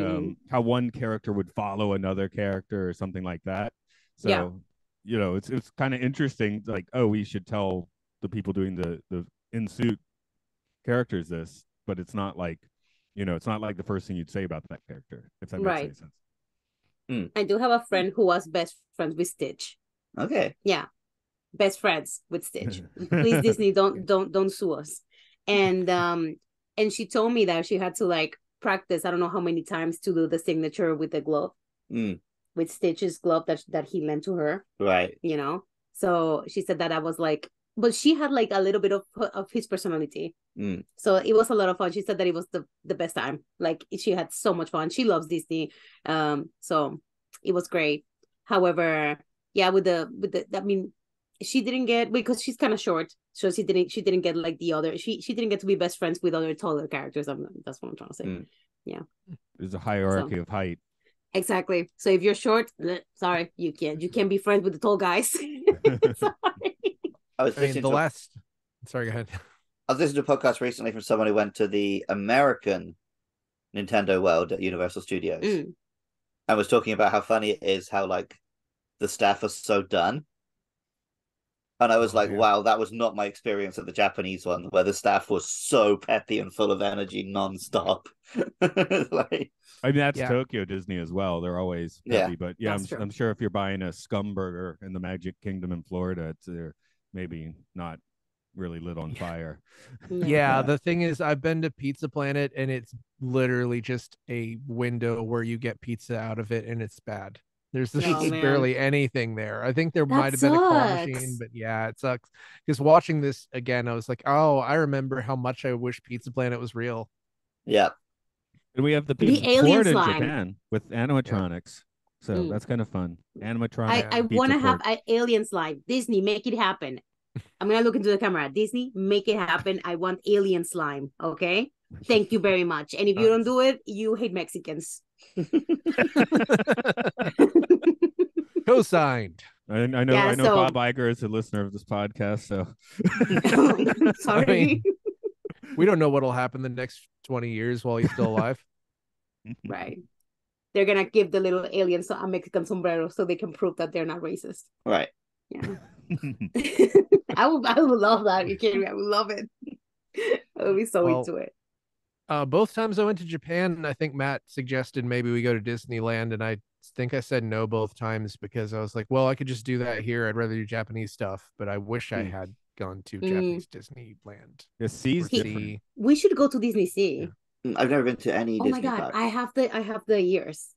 how one character would follow another character or something like that. So, it's kind of interesting. Like, oh, we should tell the people doing the in suit characters this, but it's not like, it's not like the first thing you'd say about that character, if that makes any sense. I do have a friend who was best friends with Stitch. Okay. Yeah, best friends with Stitch. Please, Disney, don't sue us. And she told me that she had to like practice, I don't know how many times, to do the signature with the glove, with Stitch's glove that he lent to her. Right. You know, so she said that I was like, but she had like a little bit of his personality. So it was a lot of fun. She said that it was the best time. Like she had so much fun. She loves Disney. So it was great. However, yeah, with the I mean, she didn't get, because she's kind of short, so she didn't get like the other, she didn't get to be best friends with other taller characters. That's what I'm trying to say. Yeah. There's a hierarchy of height. Exactly. So if you're short, sorry, you can't be friends with the tall guys. Sorry. Sorry, go ahead. I was listening to a podcast recently from someone who went to the American Nintendo World at Universal Studios and was talking about how funny it is how like the staff are so done. And I was wow, that was not my experience at the Japanese one, where the staff was so peppy and full of energy nonstop. Like, I mean, that's Tokyo Disney as well. They're always peppy, but I'm sure if you're buying a Scum Burger in the Magic Kingdom in Florida, they're maybe not really lit on fire. Yeah, the thing is, I've been to Pizza Planet, and it's literally just a window where you get pizza out of it, and it's bad. There's barely anything there. I think there might have been a claw machine, but yeah, it sucks. Because watching this again, I was like, oh, I remember how much I wish Pizza Planet was real. Yeah. And we have the Pizza Port in Japan with animatronics. So that's kind of fun. Animatronic. I want to have an alien slime. Disney, make it happen. I'm going to look into the camera. Disney, make it happen. I want alien slime. Okay? Thank you very much. And if you don't do it, you hate Mexicans. Co-signed. I know Bob Iger is a listener of this podcast, so sorry. I mean, we don't know what'll happen the next 20 years while he's still alive. Right. They're gonna give the little aliens a Mexican sombrero so they can prove that they're not racist. Right. Yeah. I would love that. You kidding me? I would love it. I would be so into it. Both times I went to Japan, I think Matt suggested maybe we go to Disneyland, and I think I said no both times because I was like, well, I could just do that here. I'd rather do Japanese stuff, but I wish I had gone to Japanese Disneyland. The sea's different. We should go to Disney Sea. I've never been to any Disney park. Park. I have the years.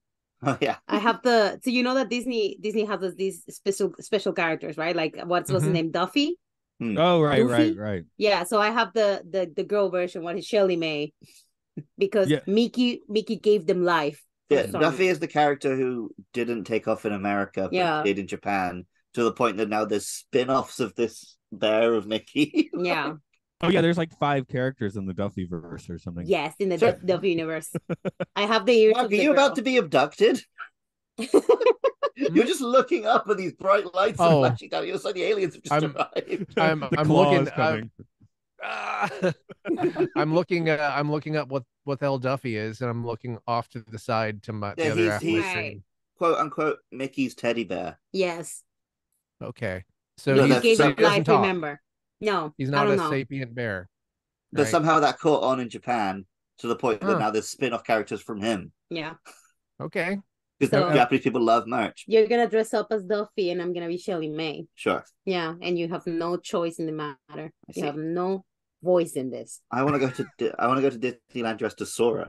Oh yeah. I have so you know that Disney has these special characters, right? Like what's his name? Duffy? Oh right. Yeah, so I have the girl version, what is Shelley May, because Mickey gave them life. Yeah, Duffy is the character who didn't take off in America, but did in Japan, to the point that now there's spin-offs of this bear of Mickey. Yeah. Oh yeah, there's like 5 characters in the Duffy verse or something. Yes, in the Duffy universe. I have the ears. Mark, are you about to be abducted? You're just looking up at these bright lights and flashing down. You're like the aliens have just arrived. I'm looking. I'm looking up what the hell Duffy is, and I'm looking off to the side to the other half of my screen. Quote unquote Mickey's teddy bear. Yes. Okay. So he gave him life. Remember? No, he's not a sapient bear. But somehow that caught on in Japan to the point that now there's spin-off characters from him. Yeah. Okay. Because Japanese people love merch. You're gonna dress up as Duffy, and I'm gonna be Shelley May. Sure. Yeah, and you have no choice in the matter. You have no voice in this. I want to go to Disneyland dressed as Sora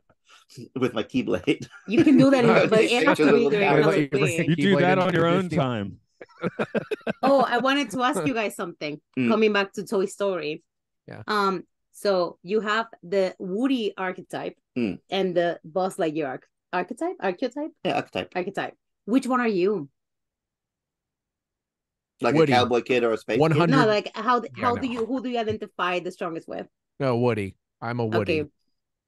with my Keyblade. You can do that, but it has to be you do that on your own time. Oh, I wanted to ask you guys something. Coming back to Toy Story. Yeah. So you have the Woody archetype and the Buzz Lightyear archetype. Yeah, archetype. Which one are you? Like Woody. A cowboy kid or a space 100. kid? No, like who do you identify the strongest with? No, Woody. I'm a Woody. Okay.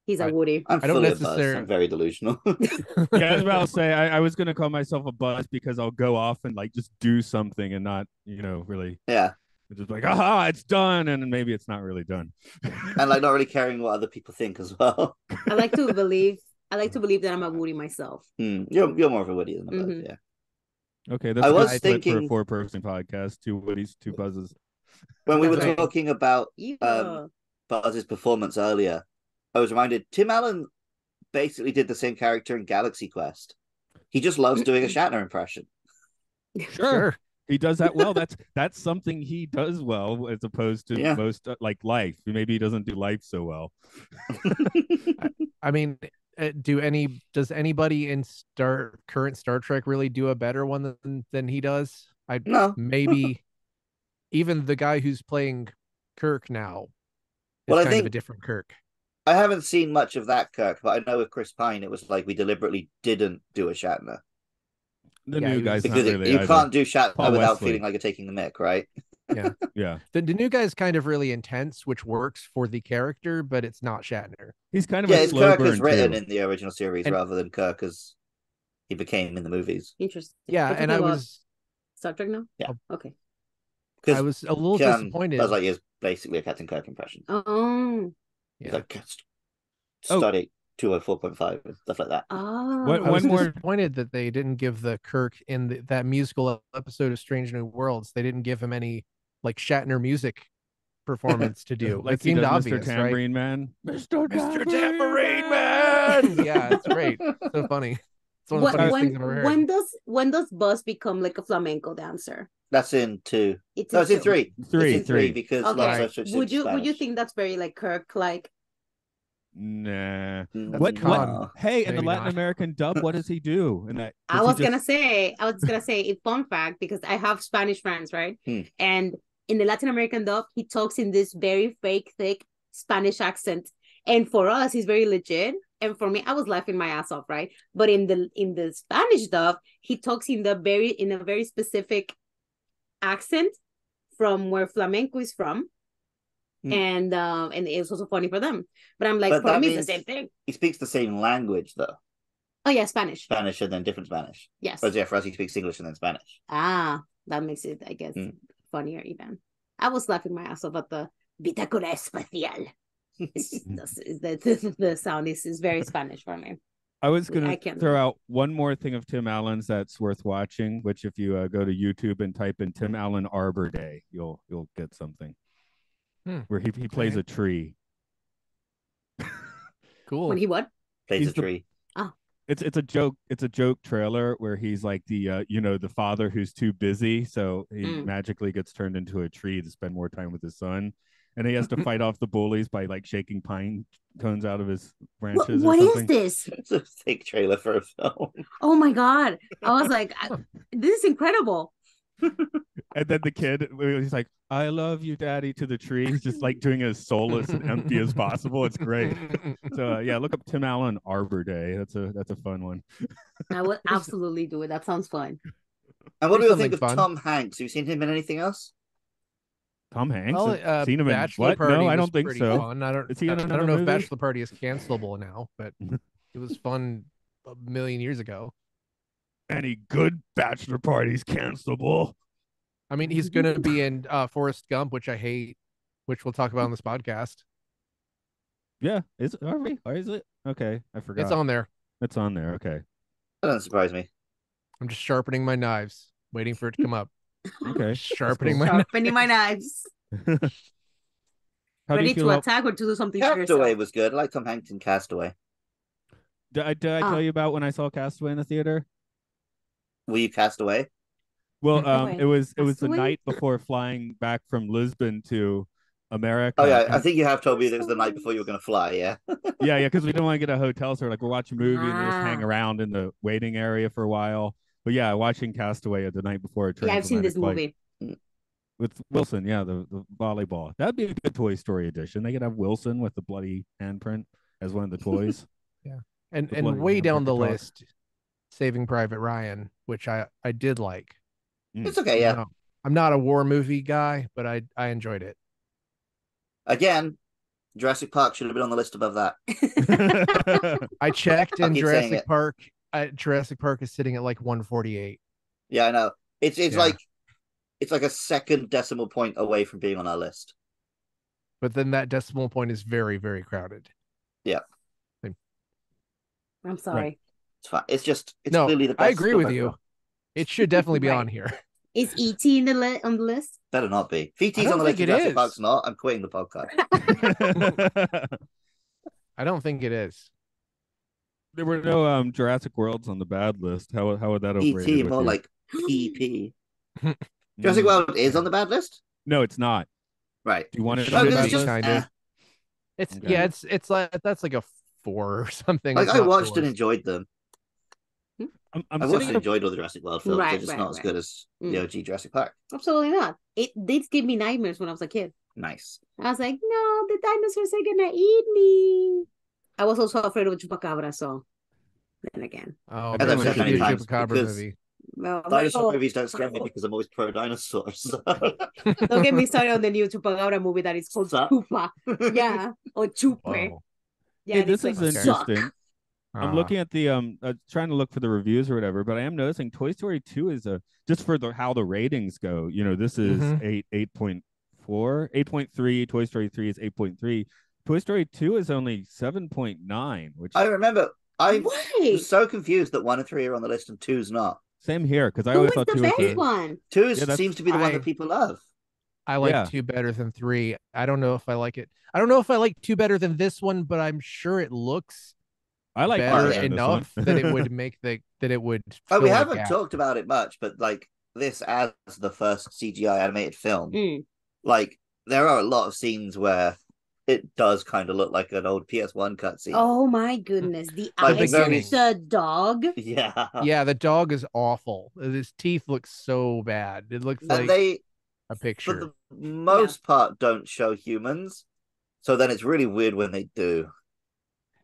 He's a Woody. I don't necessarily. I'm very delusional. Yeah, I was about to say I was gonna call myself a Buzz because I'll go off and like just do something and not, really. Yeah. It's just like, aha, it's done, and maybe it's not really done. And like not really caring what other people think as well. I like to believe that I'm a Woody myself. You're more of a Woody than a Buzz, yeah. Okay, that's a thinking for a 4-person podcast, 2 Woodies, 2 Buzzes. When we were talking about Buzz's performance earlier, I was reminded Tim Allen basically did the same character in Galaxy Quest. He just loves doing a Shatner impression. Sure. He does that well. That's something he does well, as opposed to most like Life. Maybe he doesn't do Life so well. I mean, does anybody in current Star Trek really do a better one than he does? No. Maybe even the guy who's playing Kirk now is Well, I kind of think a different Kirk. I haven't seen much of that Kirk, but I know with Chris Pine, it was like we deliberately didn't do a Shatner. The new guy's not because really you either. can't do Shatner Paul without Wesley. feeling like you're taking the mick, right? Yeah. Yeah. The new guy's kind of really intense, which works for the character, but it's not Shatner. He's kind of it's slow Kirk burn as written too. in the original series rather than Kirk as he became in the movies. Interesting. Yeah, and I was Star Trek now. Yeah. Okay. I was a little disappointed. Buzz Lightyear is basically a Captain Kirk impression. Oh. He's like study 204.5 and stuff like that. Oh. I was disappointed that they didn't give the Kirk in that musical episode of Strange New Worlds. They didn't give him any like Shatner music performance to do. Like it seemed obvious, Mr. Tambourine right? Man. Mr. Tambourine Man. Yeah, it's great. So funny. It's one of the funniest things I've ever heard. When does Buzz become like a flamenco dancer? That's in 2. It's in 3. Three. It's in 3 because would you think that's very like Kirk like? Nah. What? Hey, in the Latin American dub, what does he do? In that, I was gonna say, a fun fact because I have Spanish friends, right? And in the Latin American dub, he talks in this very fake, thick Spanish accent, and for us, he's very legit. And for me, I was laughing my ass off, right? But in the Spanish dub, he talks in a very specific accent from where flamenco is from. And it was also funny for them. But I'm like, for me, it's the same thing. He speaks the same language, though. Oh, yeah, Spanish. Spanish and then different Spanish. Yes. But yeah, for us, he speaks English and then Spanish. Ah, that makes it, I guess, funnier even. I was laughing my ass off at the Bitácora Espacial. The sound is very Spanish for me. I was going to throw out one more thing of Tim Allen's that's worth watching, which if you go to YouTube and type in Tim Allen Arbor Day, you'll get something. Where he plays a tree. Cool. When he what? Plays a tree. Oh. It's a joke. It's a joke trailer where he's like the the father who's too busy, so he magically gets turned into a tree to spend more time with his son, and he has to fight off the bullies by like shaking pine cones out of his branches. What is this? It's a fake trailer for a film. Oh my god! I was like, this is incredible. And then the kid, he's like, "I love you, Daddy," to the tree. He's just like doing it as soulless and empty as possible. It's great. So yeah, look up Tim Allen Arbor Day. That's a fun one. I would absolutely do it. That sounds fun. And what do you think of Tom Hanks? Have you seen him in anything else? Tom Hanks? Well, seen him in Bachelor what? Party No, I don't think so. Fun. I don't know movie? if Bachelor Party is cancelable now, but it was fun a million years ago. Any good bachelor parties cancelable? I mean, he's going to be in Forrest Gump, which I hate, which we'll talk about on this podcast. Yeah, are we? Or is it? Okay, I forgot. It's on there. It's on there. Okay. That doesn't surprise me. I'm just sharpening my knives, waiting for it to come up. Okay. Sharpening my knives. Ready to attack or to do something? Castaway was good. I like Tom Hanks in Castaway. Did I tell you about when I saw Castaway in the theater? Were you cast away? Well, it was the night before flying back from Lisbon to America. Oh yeah, I think you have told me that it was the night before you were going to fly. Yeah. yeah, because we didn't want to get a hotel, so we're watching a movie and just hang around in the waiting area for a while. But yeah, watching Castaway at the night before a Yeah, I've seen this movie with Wilson. Yeah, the volleyball. That'd be a good Toy Story edition. They could have Wilson with the bloody handprint as one of the toys. Yeah, and way down the list, Saving Private Ryan, which I did like. It's okay, yeah. I'm not a war movie guy, but I enjoyed it. Again, Jurassic Park should have been on the list above that. I checked in Jurassic Park. Jurassic Park is sitting at like 148. Yeah, I know. It's like a second decimal point away from being on our list. But then that decimal point is very, very crowded. Yeah. I'm sorry. Right. It's fine. It's no, clearly the best. I agree with you. It should definitely be on here. Is E.T. on the list? Better not be. If E.T.'s on the list, Jurassic Park's not. I'm quitting the podcast. I don't think it is. There were no Jurassic Worlds on the bad list. How would that have rated E.T. with more you? like PP. Jurassic World is on the bad list, No, it's not. right? Do you want it No, on the Should because bad it's be just list? kind of. It's Okay. it's like that's like a 4 or something. like It's I not the watched and worst. enjoyed them. I'm I watched sitting and enjoyed all the Jurassic World films. They're Right, just right, not as right. good as the OG Jurassic Park. Absolutely not. It did give me nightmares when I was a kid. Nice. I was like, no, the dinosaurs are gonna eat me. I was also afraid of chupacabra, so then again. Oh, As there I've was said should many be a times, chupacabra because movie. No, dinosaur movies don't scare me because I'm always pro dinosaur. So. don't get me started on the new chupacabra movie that is called Suck. Chupa. Yeah, or Chupe. Whoa. Yeah, Hey, and it's this like is suck. interesting. I'm looking at the trying to look for the reviews or whatever, but I am noticing Toy Story 2 is a just for the how the ratings go. You know, this is 8.4, 8.3. Toy Story 3 is 8.3. Toy Story 2 is only 7.9, which I remember I Wait, was so confused that 1 and 3 are on the list and two's not. same here because I who always is thought the 2 was best one? Two Yeah, that's seems to be the one I that people love. I like Yeah. 2 better than 3. I don't know if I like it. I don't know if I like 2 better than this one, but I'm sure it looks I like better better than this one. enough that it would make that it would Oh, we fill the haven't gap. talked about it much, but like this as the first CGI animated film, like there are a lot of scenes where it does kind of look like an old PS1 cutscene. Oh my goodness, the Like eyes very- of the dog. Yeah. Yeah, the dog is awful. His teeth look so bad. It looks And like they, a for picture. the most part, don't show humans. So then it's really weird when they do.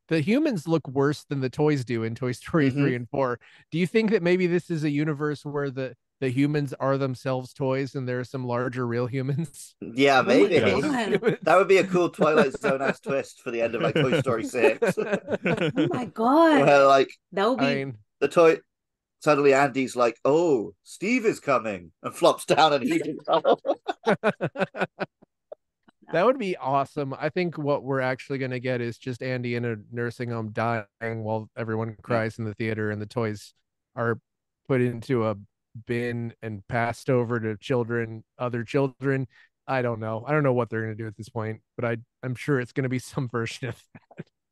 The humans look worse than the toys do in Toy Story 3 and 4. Do you think that maybe this is a universe where the humans are themselves toys and there are some larger real humans? Yeah, Oh my maybe. God. That would be a cool Twilight Zone ass twist for the end of like Toy Story 6. Oh my god. Where like That would be I mean, the toy suddenly Andy's like, "Oh, Steve is coming," and flops down and he's in trouble. that would be awesome. I think what we're actually going to get is just Andy in a nursing home dying while everyone cries in the theater and the toys are put into a bin and passed over to other children. I don't know. I don't know what they're going to do at this point, but I'm sure it's going to be some version of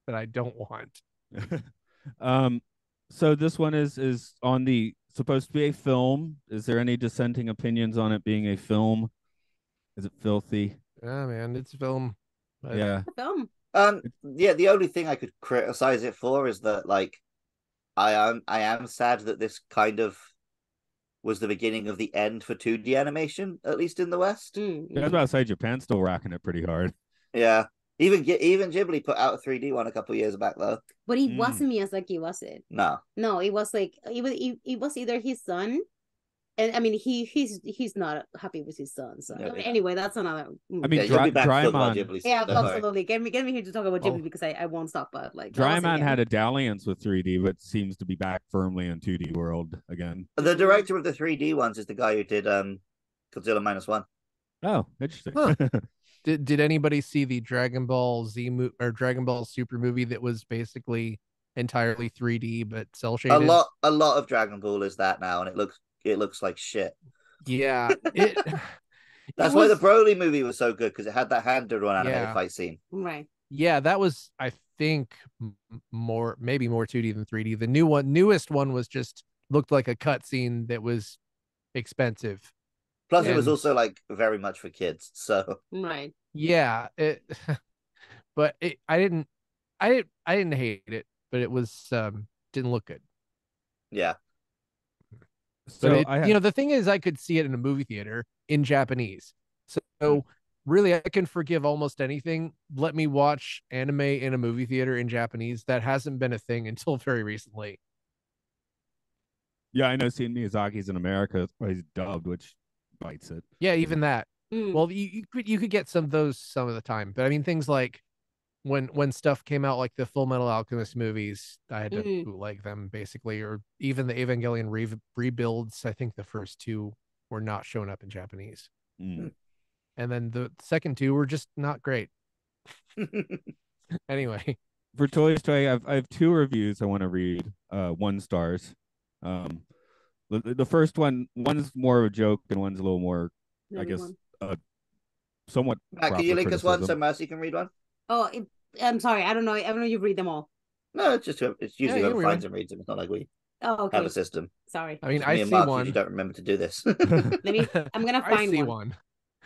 that I don't want. So this one is on the supposed to be a film. Is there any dissenting opinions on it being a film? Is it filthy? Yeah, man, it's a film. Yeah. film. Yeah, the only thing I could criticize it for is that like I am sad that this kind of was the beginning of the end for 2D animation, at least in the West. Yeah, I was about to say Japan's still rocking it pretty hard. Yeah. Even Ghibli put out a 3D one a couple years back though. But it wasn't Miyazaki, was it? No. No, it was like it was either his son, and I mean he's not happy with his son. So Yeah. anyway, that's another. I mean, Yeah, you'll be back to talk about Drymon, Ghibli. Yeah, Don't worry. absolutely. Get me here to talk about Ghibli Oh. because I won't stop. But like that was Drymon again. had a dalliance with 3D, but seems to be back firmly in 2D world again. The director of the 3D ones is the guy who did Godzilla -1. Oh, interesting. Huh. Did anybody see the Dragon Ball or Dragon Ball Super movie that was basically entirely 3D but cell shaded? A lot of Dragon Ball is that now, and it looks like shit. Yeah, it. That's why the Broly movie was so good, because it had that hand-drawn animated fight scene. Right. Yeah, that was, I think, maybe more 2D than 3D. The newest one was just looked like a cutscene that was expensive. Plus, it was also like very much for kids. So right. Yeah, but I didn't hate it, but it was didn't look good. Yeah. So the thing is, I could see it in a movie theater in Japanese. So really, I can forgive almost anything. Let me watch anime in a movie theater in Japanese. That hasn't been a thing until very recently. Yeah, I know. Seeing Miyazaki's in America, he's dubbed, which bites it. Yeah, even that. Well, you could get some of those some of the time, but I mean things like when stuff came out like the Full Metal Alchemist movies, I had to bootleg them basically, or even the Evangelion rebuilds. I think the first 2 were not showing up in Japanese, and then the second 2 were just not great. Anyway, for Toy Story, I have 2 reviews I want to read. 1 stars. The first one's more of a joke, and one's a little more, I guess, somewhat. Matt, can you link us one so Mercy can read one? Oh, I'm sorry. I don't know. You read them all. No, it's usually Yeah, whoever we finds win. and reads them. It's not like we Oh, have okay. a system. Sorry. I mean, It's I me and see Mark usually one. don't remember to do this. I'm gonna I find see one. one.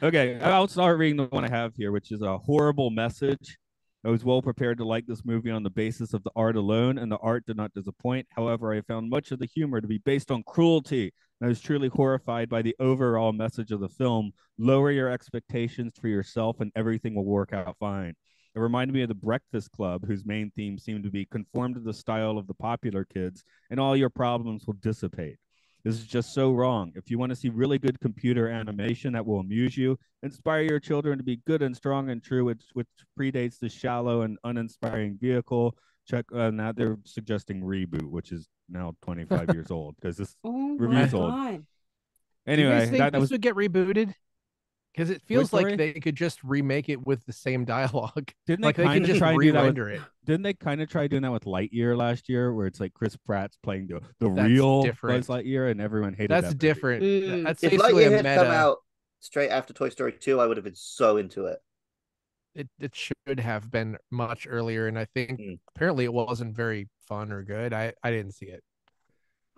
Okay, I'll start reading the one I have here, which is A Horrible Message. I was well prepared to like this movie on the basis of the art alone, and the art did not disappoint. However, I found much of the humor to be based on cruelty. And I was truly horrified by the overall message of the film. Lower your expectations for yourself, and everything will work out fine. It reminded me of The Breakfast Club, whose main theme seemed to be conform to the style of the popular kids, and all your problems will dissipate. This is just so wrong. If you want to see really good computer animation that will amuse you, inspire your children to be good and strong and true, which predates the shallow and uninspiring vehicle. Check on that. They're suggesting Reboot, which is now 25 years old because this Oh my review's old. god. Do you guys Anyway, think that this was would get rebooted? Because it Toy feels like Story. they could just remake it with the same dialogue. Didn't they Like they kind could of just try and do that with? re-render it. Didn't they kind of try doing that with Lightyear last year, where it's like Chris Pratt's playing the That's real different. Buzz Lightyear, and everyone hated That's that movie. different. Mm. That's If basically a Lightyear had come meta. out straight after Toy Story 2, I would have been so into it. It should have been much earlier, and I think apparently it wasn't very fun or good. I didn't see it.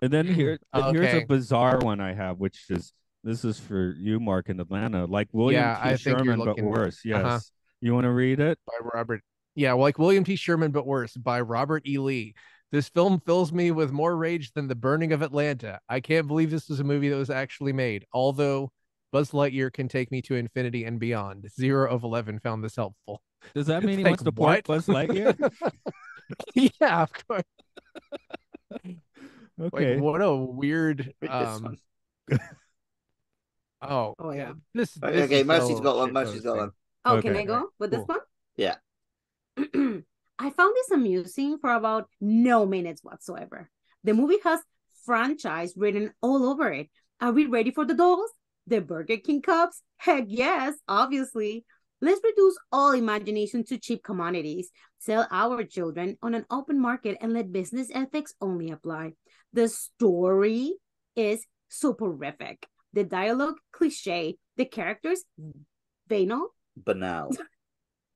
And then here's a Okay. bizarre one I have, which is this is for you, Mark, in Atlanta. Like William Yeah, T. I think you're Sherman, but looking worse. uh-huh. Yes. You want to read it? By Robert. Yeah, like William T. Sherman, but worse, by Robert E. Lee. This film fills me with more rage than The Burning of Atlanta. I can't believe this was a movie that was actually made. Although Buzz Lightyear can take me to infinity and beyond. 0 of 11 found this helpful. Does that mean he Like, wants to what? port Buzz Lightyear? Yeah, of course. Like, Okay. what a weird Read this one. Oh, Oh yeah. This Okay, is Mercy's so got one. Mercy's got shitposting. one. Oh, can Okay. I go with this Cool. one? Yeah. I found this amusing for about no minutes whatsoever. The movie has franchise written all over it. Are we ready for the dolls? The Burger King cups? Heck yes, obviously. Let's reduce all imagination to cheap commodities, sell our children on an open market, and let business ethics only apply. The story is soporific. The dialogue, cliche. The characters, banal. Banal.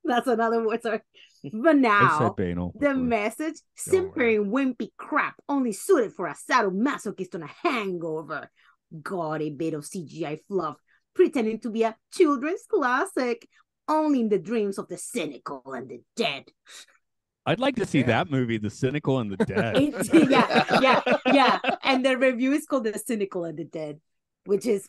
That's another word, sorry. I Banal. said banal. The before. message, Don't worry. simpering wimpy crap, only suited for a sadomasochist on a hangover. Gaudy bit of CGI fluff, pretending to be a children's classic, only in the dreams of the cynical and the dead. I'd like to see that movie, The Cynical and the Dead. Yeah. And the review is called The Cynical and the Dead, which is...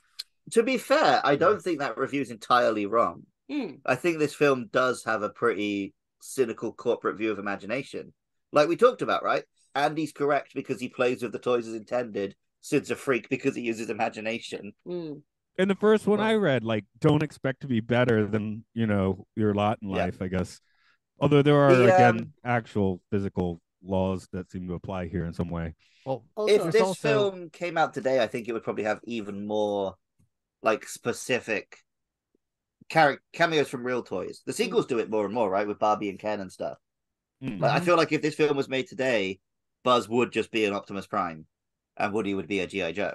To be fair, I don't think that review is entirely wrong. Mm. I think this film does have a pretty cynical corporate view of imagination. Like we talked about, right? Andy's correct because he plays with the toys as intended. Sid's a freak because he uses imagination. Mm. And the first one I read, like, don't expect to be better than, your lot in life, I guess. Although there are, again, actual physical laws that seem to apply here in some way. Well, if this film came out today, I think it would probably have even more, like, specific cameos from real toys. The sequels do it more and more, right? With Barbie and Ken and stuff. Mm-hmm. Like, I feel like if this film was made today, Buzz would just be an Optimus Prime and Woody would be a G.I. Joe.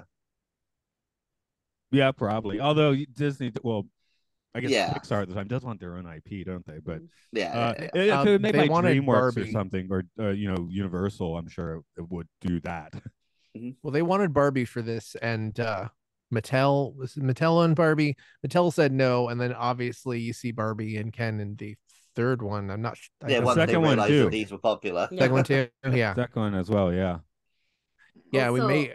Yeah, probably. Although Disney, well, I guess Pixar at the time does want their own IP, don't they? But if it would make like DreamWorks Barbie. Or something, or Universal, I'm sure it would do that. Well, they wanted Barbie for this, and Mattel and Barbie. Mattel said no, and then obviously you see Barbie and Ken in the third one. I'm not. Once they realized that these were popular. Second one too. Yeah. Second one as well. Yeah. Yeah, also, we may.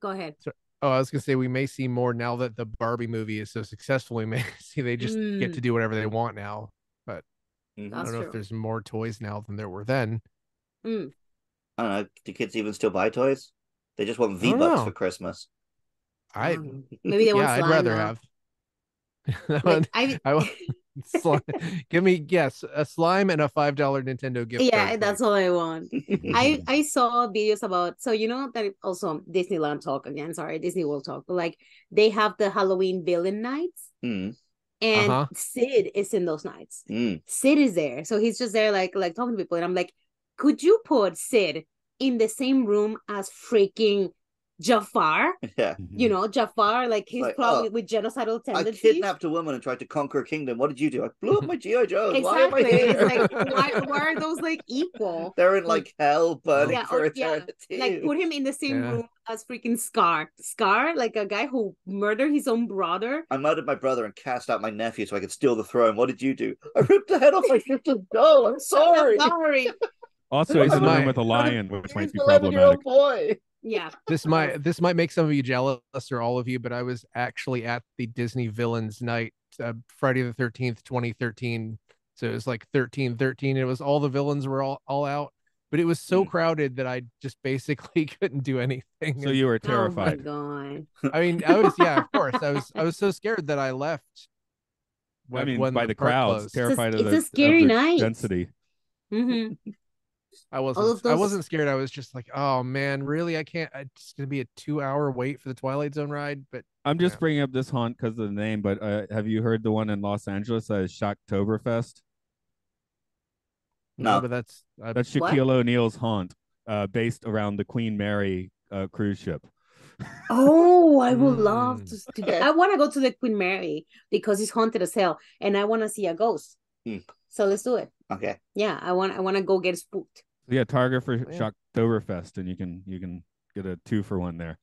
Go ahead. Oh, I was gonna say we may see more now that the Barbie movie is so successful. We may see they just get to do whatever they want now. But I don't know if there's more toys now than there were then. I don't know. Do kids even still buy toys? They just want V-Bucks for Christmas. Maybe they want slime. I'd rather now. have. Like, Give me a slime and a $5 Nintendo gift card. Yeah, that's all I want. I saw videos about, so that also Disneyland talk again, sorry, Disney World talk, but like they have the Halloween villain nights, and Sid is in those nights. Sid is there, so he's just there like talking to people, and I'm like, could you put Sid in the same room as freaking Jafar. Yeah. You know, Jafar, like he's Like, probably with genocidal I tendencies. kidnapped a woman and tried to conquer a kingdom. What did you do? I blew up my GI Joes. Why am I Exactly. here? It's like why are those like equal? They're in like hell, burning Yeah, for or yeah, eternity. like put him in the same Yeah. room as freaking Scar, like a guy who murdered his own brother. I murdered my brother and cast out my nephew so I could steal the throne. What did you do? I ripped the head off my sister's doll. I'm sorry. I'm sorry. Also, he's in the my- room with a lion, which might be 11-year-old problematic. boy. Yeah. This might make some of you jealous, or all of you, but I was actually at the Disney Villains Night, Friday the 13th, 2013. So it was like 1313. It was all the villains were all out, but it was so crowded that I just basically couldn't do anything. So you were Oh my terrified. god. I mean, I was, yeah, of course. I was so scared that I left I mean, when by the park crowds, closed. terrified It's of a scary the night. density. Mm-hmm. I All wasn't of I those- wasn't scared. I was just like, oh man, really? I can't. It's gonna be a 2-hour wait for the Twilight Zone ride. But I'm just yeah. bringing up this haunt because of the name, but have you heard the one in Los Angeles? Shocktoberfest. No, No. but that's That's What? Shaquille O'Neal's haunt, based around the Queen Mary cruise ship. Oh, I would love to. Okay. I want to go to the Queen Mary because it's haunted as hell, and I want to see a ghost. So let's do it. Okay. Yeah, I want to go get spooked. Yeah, target for Yeah. Shocktoberfest, and you can get a 2-for-1 there.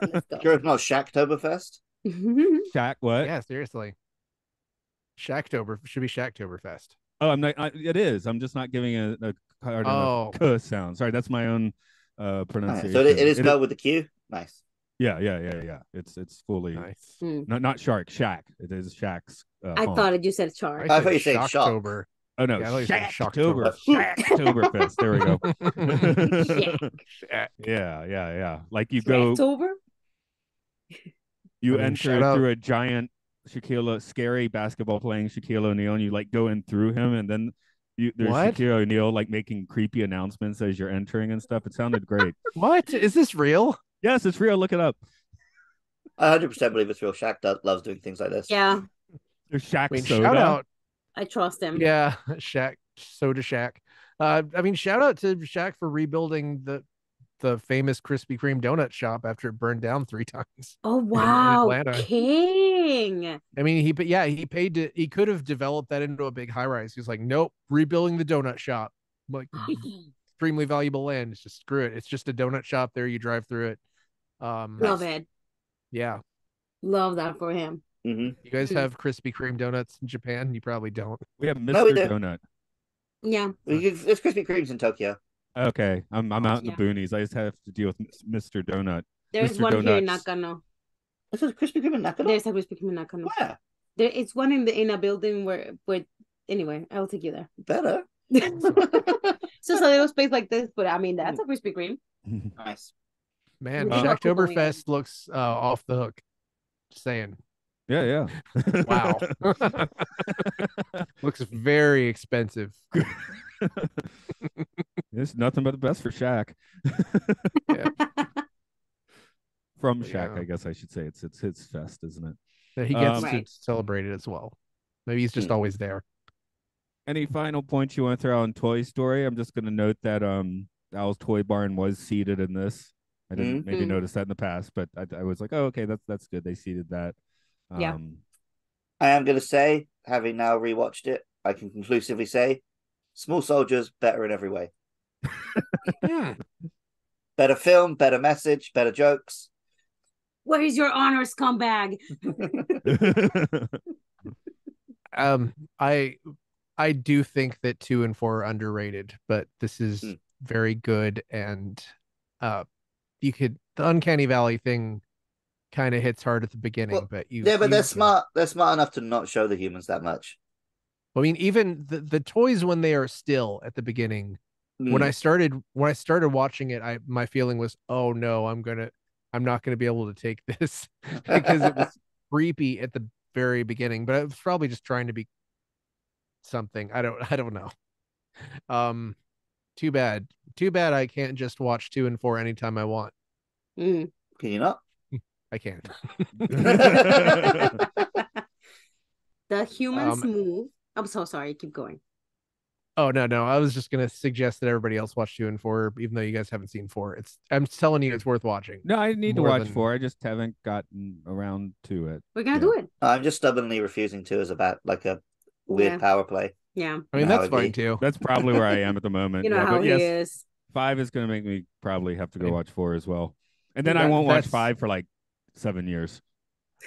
Let's go. Sure, it's not Shacktoberfest. Shack, what? yeah, seriously. Shacktober should be Shacktoberfest. Oh, I'm not. It is. I'm just not giving a hard Oh. enough k sound. Sorry, that's my own Okay, pronunciation. so it is spelled with the Q. Nice. Yeah. It's fully Nice. not shark. Shack. It is Shack's. I haunt. thought you said shark. I thought you said shock. Shocktober. Oh no, Yeah, I thought you said Shacktober. Shocktober. Shacktoberfest. There we go. Shack. Yeah. Like you go, October? you I mean, enter shout out- through a giant scary basketball playing Shaquille O'Neal, and you like go in through him, and then there's What? Shaquille O'Neal like making creepy announcements as you're entering and stuff. It sounded great. What is this real? Yes, it's real. Look it up. I 100% believe it's real. Shaq loves doing things like this. Yeah, There's Shack I mean, soda. shout out. I trust him. Yeah, Soda Shack. I mean, shout out to Shack for rebuilding the famous Krispy Kreme donut shop after it burned down 3 times. Oh wow, Atlanta. king! I mean, he paid to. He could have developed that into a big high rise. He was like, nope, rebuilding the donut shop. Like, extremely valuable land. It's just screw it. It's just a donut shop there. You drive through it. Love it. Yeah. Love that for him. Mm-hmm. You guys have Krispy Kreme donuts in Japan? You probably don't. We have Mr. No, we do. Donut. Yeah. There's Krispy Kremes in Tokyo. Okay, I'm out in the Yeah. boonies. I just have to deal with Mr. Donut. There's Mr. one here in Donuts. Nakano. This is Krispy Kreme in Nakano? There's a Krispy Kreme in Nakano. Where? There, it's one in a building where anyway, I'll take you there. Better. So it's a little space like this, but I mean that's a Krispy Kreme. Nice. Man, We grew up going in. Shacktoberfest looks off the hook. Just saying. Yeah. Wow. Looks very expensive. It's nothing but the best for Shaq. Yeah. From Yeah. Shaq, I guess I should say. It's his fest, isn't it? That he gets Right. to celebrate it as well. Maybe he's just always there. Any final points you want to throw on Toy Story? I'm just going to note that Al's Toy Barn was seated in this. I didn't maybe notice that in the past, but I was like, oh, okay, that's good. They seated that. Yeah. I am going to say, having now rewatched it, I can conclusively say, Small Soldiers better in every way. Better film, better message, better jokes. Where is your honor scumbag? I do think that 2 and 4 are underrated, but this is very good, and the Uncanny Valley thing kind of hits hard at the beginning, Well, but they're smart. They're smart enough to not show the humans that much. I mean, even the toys when they are still at the beginning, when I started watching it, my feeling was, oh no, I'm not gonna be able to take this because it was creepy at the very beginning, but I was probably just trying to be something. I don't know. Too bad I can't just watch 2 and 4 anytime I want. Mm. Can you not? I can't. The humans move. I'm so sorry. Keep going. Oh no. I was just gonna suggest that everybody else watch 2 and 4, even though you guys haven't seen 4. I'm telling you, it's worth watching. No, I need to More watch than 4. I just haven't gotten around to it. We're gonna Yeah. do it. I'm just stubbornly refusing to as about like a weird Yeah. power play. Yeah. I mean, No, that's I'd be- fine too. That's probably where I am at the moment. You know yeah, how but he yes, is. 5 is going to make me probably have to go I- watch 4 as well. And then I That- won't watch that's- 5 for like 7 years.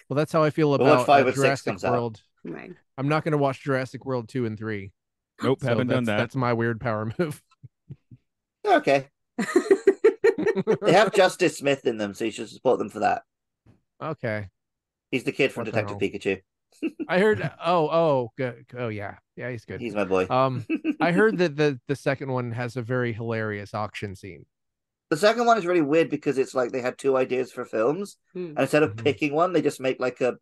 Well, that's how I feel Well, about once 5 or 6 Jurassic comes out. World. Right. I'm not gonna watch Jurassic World 2 and 3. Nope, So haven't done that. That's my weird power move. Okay. They have Justice Smith in them, so you should support them for that. Okay. He's the kid from What the Detective hell? Pikachu. I heard. Oh, good. Oh, yeah, he's good. He's my boy. I heard that the second one has a very hilarious auction scene. The second one is really weird because it's like they had 2 ideas for films, and instead of Mhm. picking one, they just make like a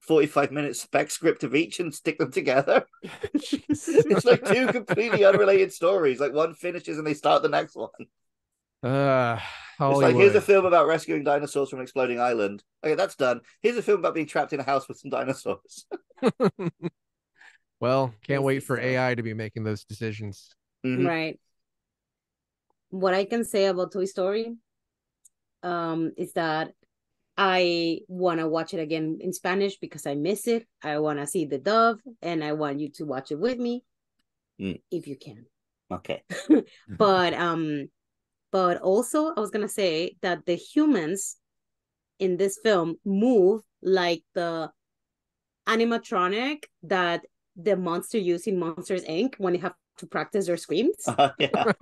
45-minute spec script of each and stick them together. It's like 2 completely unrelated stories. Like one finishes and they start the next one. Hollywood. It's like, here's a film about rescuing dinosaurs from an exploding island. Okay, that's done. Here's a film about being trapped in a house with some dinosaurs. Well, can't wait Crazy for stuff. AI to be making those decisions. Mhm. Right. What I can say about Toy Story is that I want to watch it again in Spanish because I miss it. I want to see the dub, and I want you to watch it with me if you can. Okay. But also I was gonna say that the humans in this film move like the animatronic that the monster use in Monsters Inc. when they have to practice their screams. Yeah.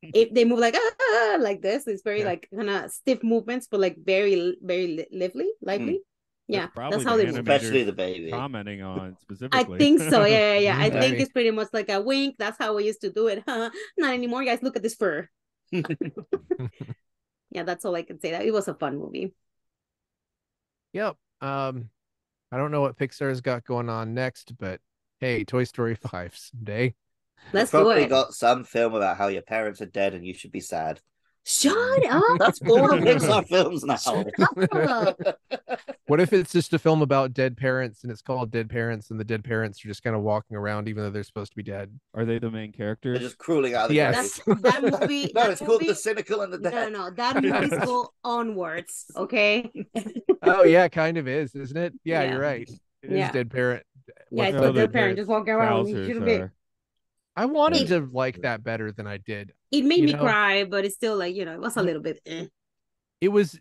If they move like this, it's very like kind of stiff movements, but like very lively. Yeah, probably that's how the they move. Especially the baby. commenting on I specifically. think so. Yeah. I Maybe. think it's pretty much like a wink. That's how we used to do it. Not anymore, guys. Look at this fur. Yeah, that's all I can say. That it was a fun movie. Yep. I don't know what Pixar's got going on next, but hey, Toy Story 5 someday. Let's do Probably it. got some film about how your parents are dead and you should be sad. Shut up. That's all the Pixar films now. What if it's just a film about dead parents and it's called Dead Parents and the dead parents are just kind of walking around even though they're supposed to be dead? Are they the main characters? They're just crueling out of the Yes. That movie. No, that it's called movie, The Cynical and the Dead. No, that movie's called Onwards. Okay. Oh yeah, kind of is, isn't it? Yeah, Yeah. you're right. It is Yeah. Dead Parent. Yeah, it's Oh, a the dead parent just walking around. You Trousers should be. are- I wanted It- to like that better than I did. It made You me know? cry, but it's still like, it was a little bit. It was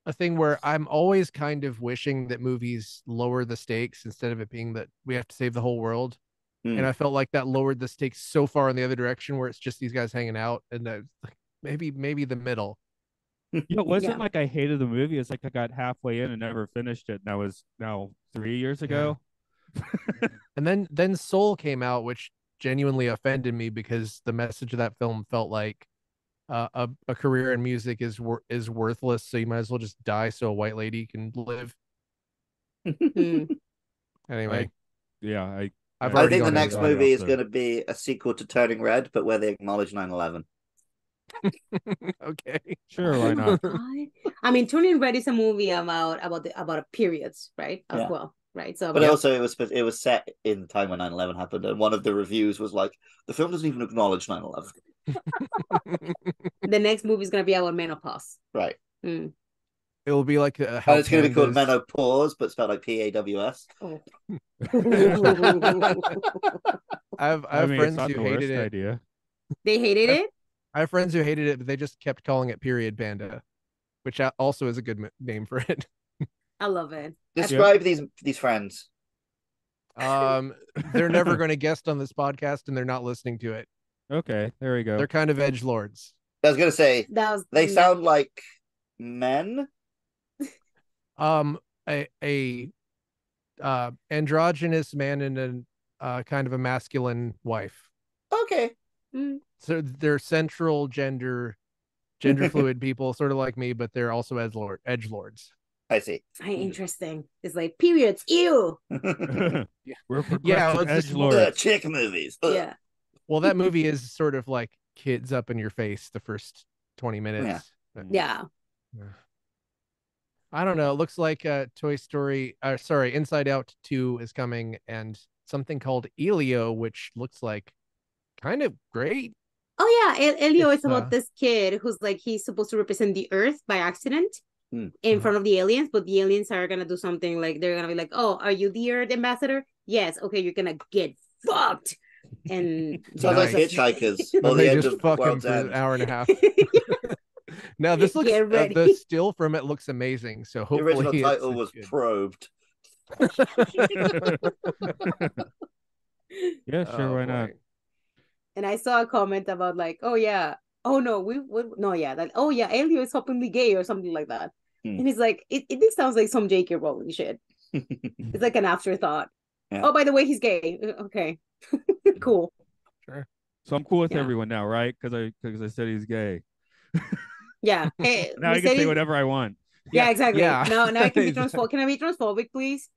a thing where I'm always kind of wishing that movies lower the stakes instead of it being that we have to save the whole world. Hmm. And I felt like that lowered the stakes so far in the other direction where it's just these guys hanging out and maybe the middle. Yeah, it wasn't Yeah. like I hated the movie. It's like I got halfway in and never finished it. And that was now 3 years ago. And then Soul came out, which genuinely offended me because the message of that film felt like a career in music is worthless, so you might as well just die so a white lady can live. Anyway, Yeah, I've I already think the gone next into that. movie is also. going to be a sequel to Turning Red, but where they acknowledge 9/11. Okay. sure, why not? I mean, Turning Red is a movie about periods, right? As Yeah. well, right? So, But Yep. also, it was set in the time when 9/11 happened, and one of the reviews was like, the film doesn't even acknowledge 9/11. the next movie is gonna be about menopause. Right. Mm. It will be like And it's going to be called pandas- Menopause, but spelled like PAWS. Oh. I have I mean, it's friends not who the worst hated it. idea. They hated it. I have friends who hated it, but they just kept calling it Period Panda, which also is a good name for it. I love it. Describe these friends. They're never going to guest on this podcast, and they're not listening to it. Okay, there we go. They're kind of edge lords. I was going to say, That was they sound like men. A androgynous man and a kind of a masculine wife. Okay. So they're central gender fluid people, sort of like me, but they're also edge lords. I see. interesting. It's like periods. Ew. We're progressive Yeah, it's just- edgelords. Chick movies. Ugh. Yeah. Well, that movie is sort of like kids up in your face the first 20 minutes. Yeah. I don't know. It looks like Inside Out 2 is coming, and something called Elio, which looks like kind of great. Oh yeah, Elio is It's about this kid who's like he's supposed to represent the Earth by accident in Uh-huh. front of the aliens, but the aliens are gonna do something like they're gonna be like, "Oh, are you the Earth ambassador? Yes. Okay, you're gonna get fucked." And Sounds like Nice. Hitchhikers Then or the they end just of fuck him World's for an End. hour and a half. Now this looks Get ready. the still from it looks amazing. So The original hopefully title it's was good. Probed. Yeah, sure, Oh, why not? boy. And I saw a comment about like, "Oh yeah, oh no, no yeah, like oh yeah, Elio is openly gay or something like that." And he's like, it sounds like some J.K. Rowling shit. It's like an afterthought. Yeah. Oh, by the way, he's gay. Okay, cool. Sure. So I'm cool with Yeah. everyone now, right? Because I said he's gay. Yeah. Hey, Now we I can said say it. whatever I want. Yeah, exactly. Yeah. Now I can be Exactly. transphobic. Can I be transphobic, please?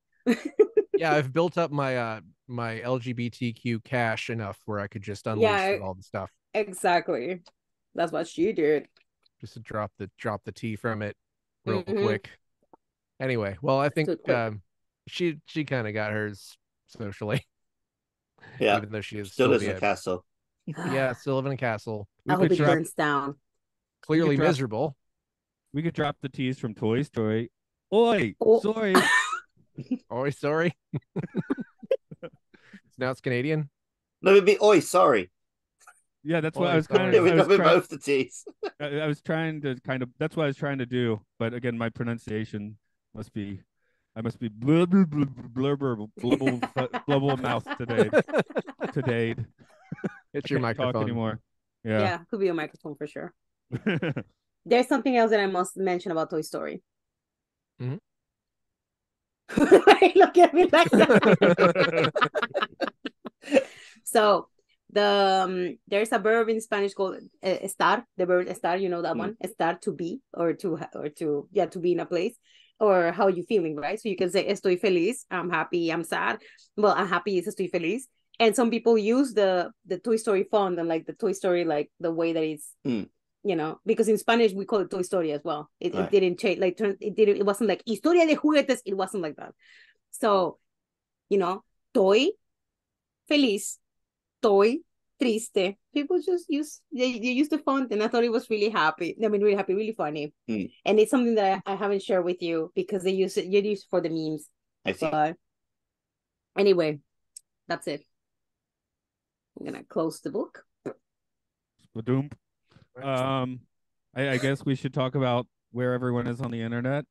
Yeah, I've built up my my LGBTQ cache enough where I could just unleash Yeah, all the stuff. exactly. That's what she did. Just to drop the T from it real Mhm. quick. Anyway, well, I think Too quick. she kind of got hers socially, Yeah. even though she is Still still lives in a castle. yeah, still live in a castle. I hope could it drop burns down. Clearly drop- miserable. We could drop the T's from Toy Story. Oi, Oh. sorry. Oh, sorry. Now it's Canadian. No, it'd be oi, sorry. Yeah, that's what Oi, I was sorry. kind Yeah, of. we I was, got with try- both the T's. I was trying to kind of. That's what I was trying to do, but again, my pronunciation must be. I must be blubber blubble mouth today. Today, I It's your can't talk microphone. anymore. Yeah. Yeah, could be a microphone for sure. There's something else that I must mention about Toy Story. Mhm. Look at me like that. So there's a verb in Spanish called estar. The verb estar, you know that one. Estar, to be, or to be in a place, or how you feeling, right? So you can say estoy feliz, I'm happy, I'm sad. Well, I'm happy is estoy feliz. And some people use the Toy Story font and like the Toy Story, like the way that it's you know, because in Spanish we call it Toy Story as well. It didn't change, like it wasn't like historia de juguetes, it wasn't like that. So, you know, toy feliz, toy triste. People just use they use the font, and I thought it was really happy. I mean, really happy, really funny. And it's something that I haven't shared with you because they use it. You use it for the memes. I see. But anyway, that's it. I'm gonna close the book. Spadoom. I guess we should talk about where everyone is on the internet.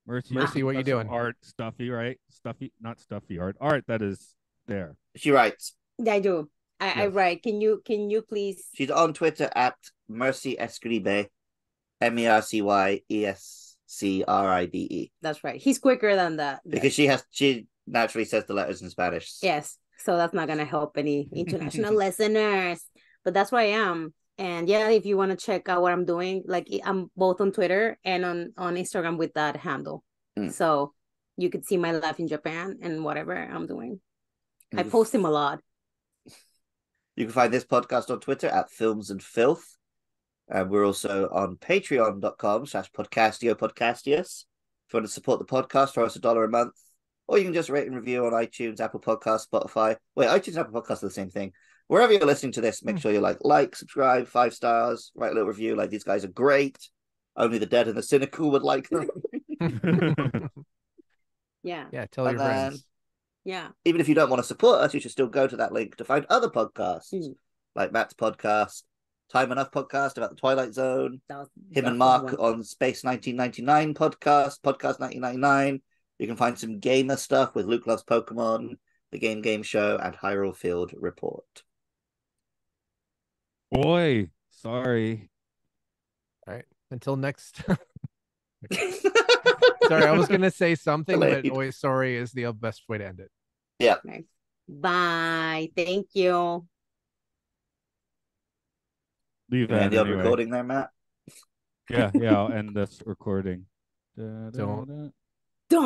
Mercy, what you doing? Art, stuffy, right? Stuffy, not stuffy art. Art that is there. She writes. I do. I Yes. write. Can you please? She's on Twitter at Mercy Escribe, MERCYESCRIBE. That's right. He's quicker than that. Because she naturally says the letters in Spanish. Yes. So that's not gonna help any international listeners. But that's where I am. And yeah, if you want to check out what I'm doing, like I'm both on Twitter and on Instagram with that handle. So you could see my life in Japan and whatever I'm doing. I post him a lot. You can find this podcast on Twitter at Films and Filth. We're also on patreon.com/podcastiopodcastius. If you want to support the podcast, throw us $1 a month. Or you can just rate and review on iTunes, Apple Podcasts, Spotify. Wait, iTunes and Apple Podcasts are the same thing. Wherever you're listening to this, make sure you like, subscribe, 5 stars, write a little review. Like, these guys are great. Only the dead and the cynical would like them. Yeah. Yeah, tell your friends. Yeah. Even if you don't want to support us, you should still go to that link to find other podcasts, like Matt's podcast, Time Enough podcast about the Twilight Zone, him and Mark on Space 1999 podcast 1999. You can find some gamer stuff with Luke Loves Pokemon, the Game Show, and Hyrule Field Report. Boy, sorry. All right. Until next. Sorry, I was gonna say something, but always sorry is the best way to end it. Yeah. Bye. Thank you. Leave that the odd anyway. recording there, Matt. Yeah, I'll end this recording. Don't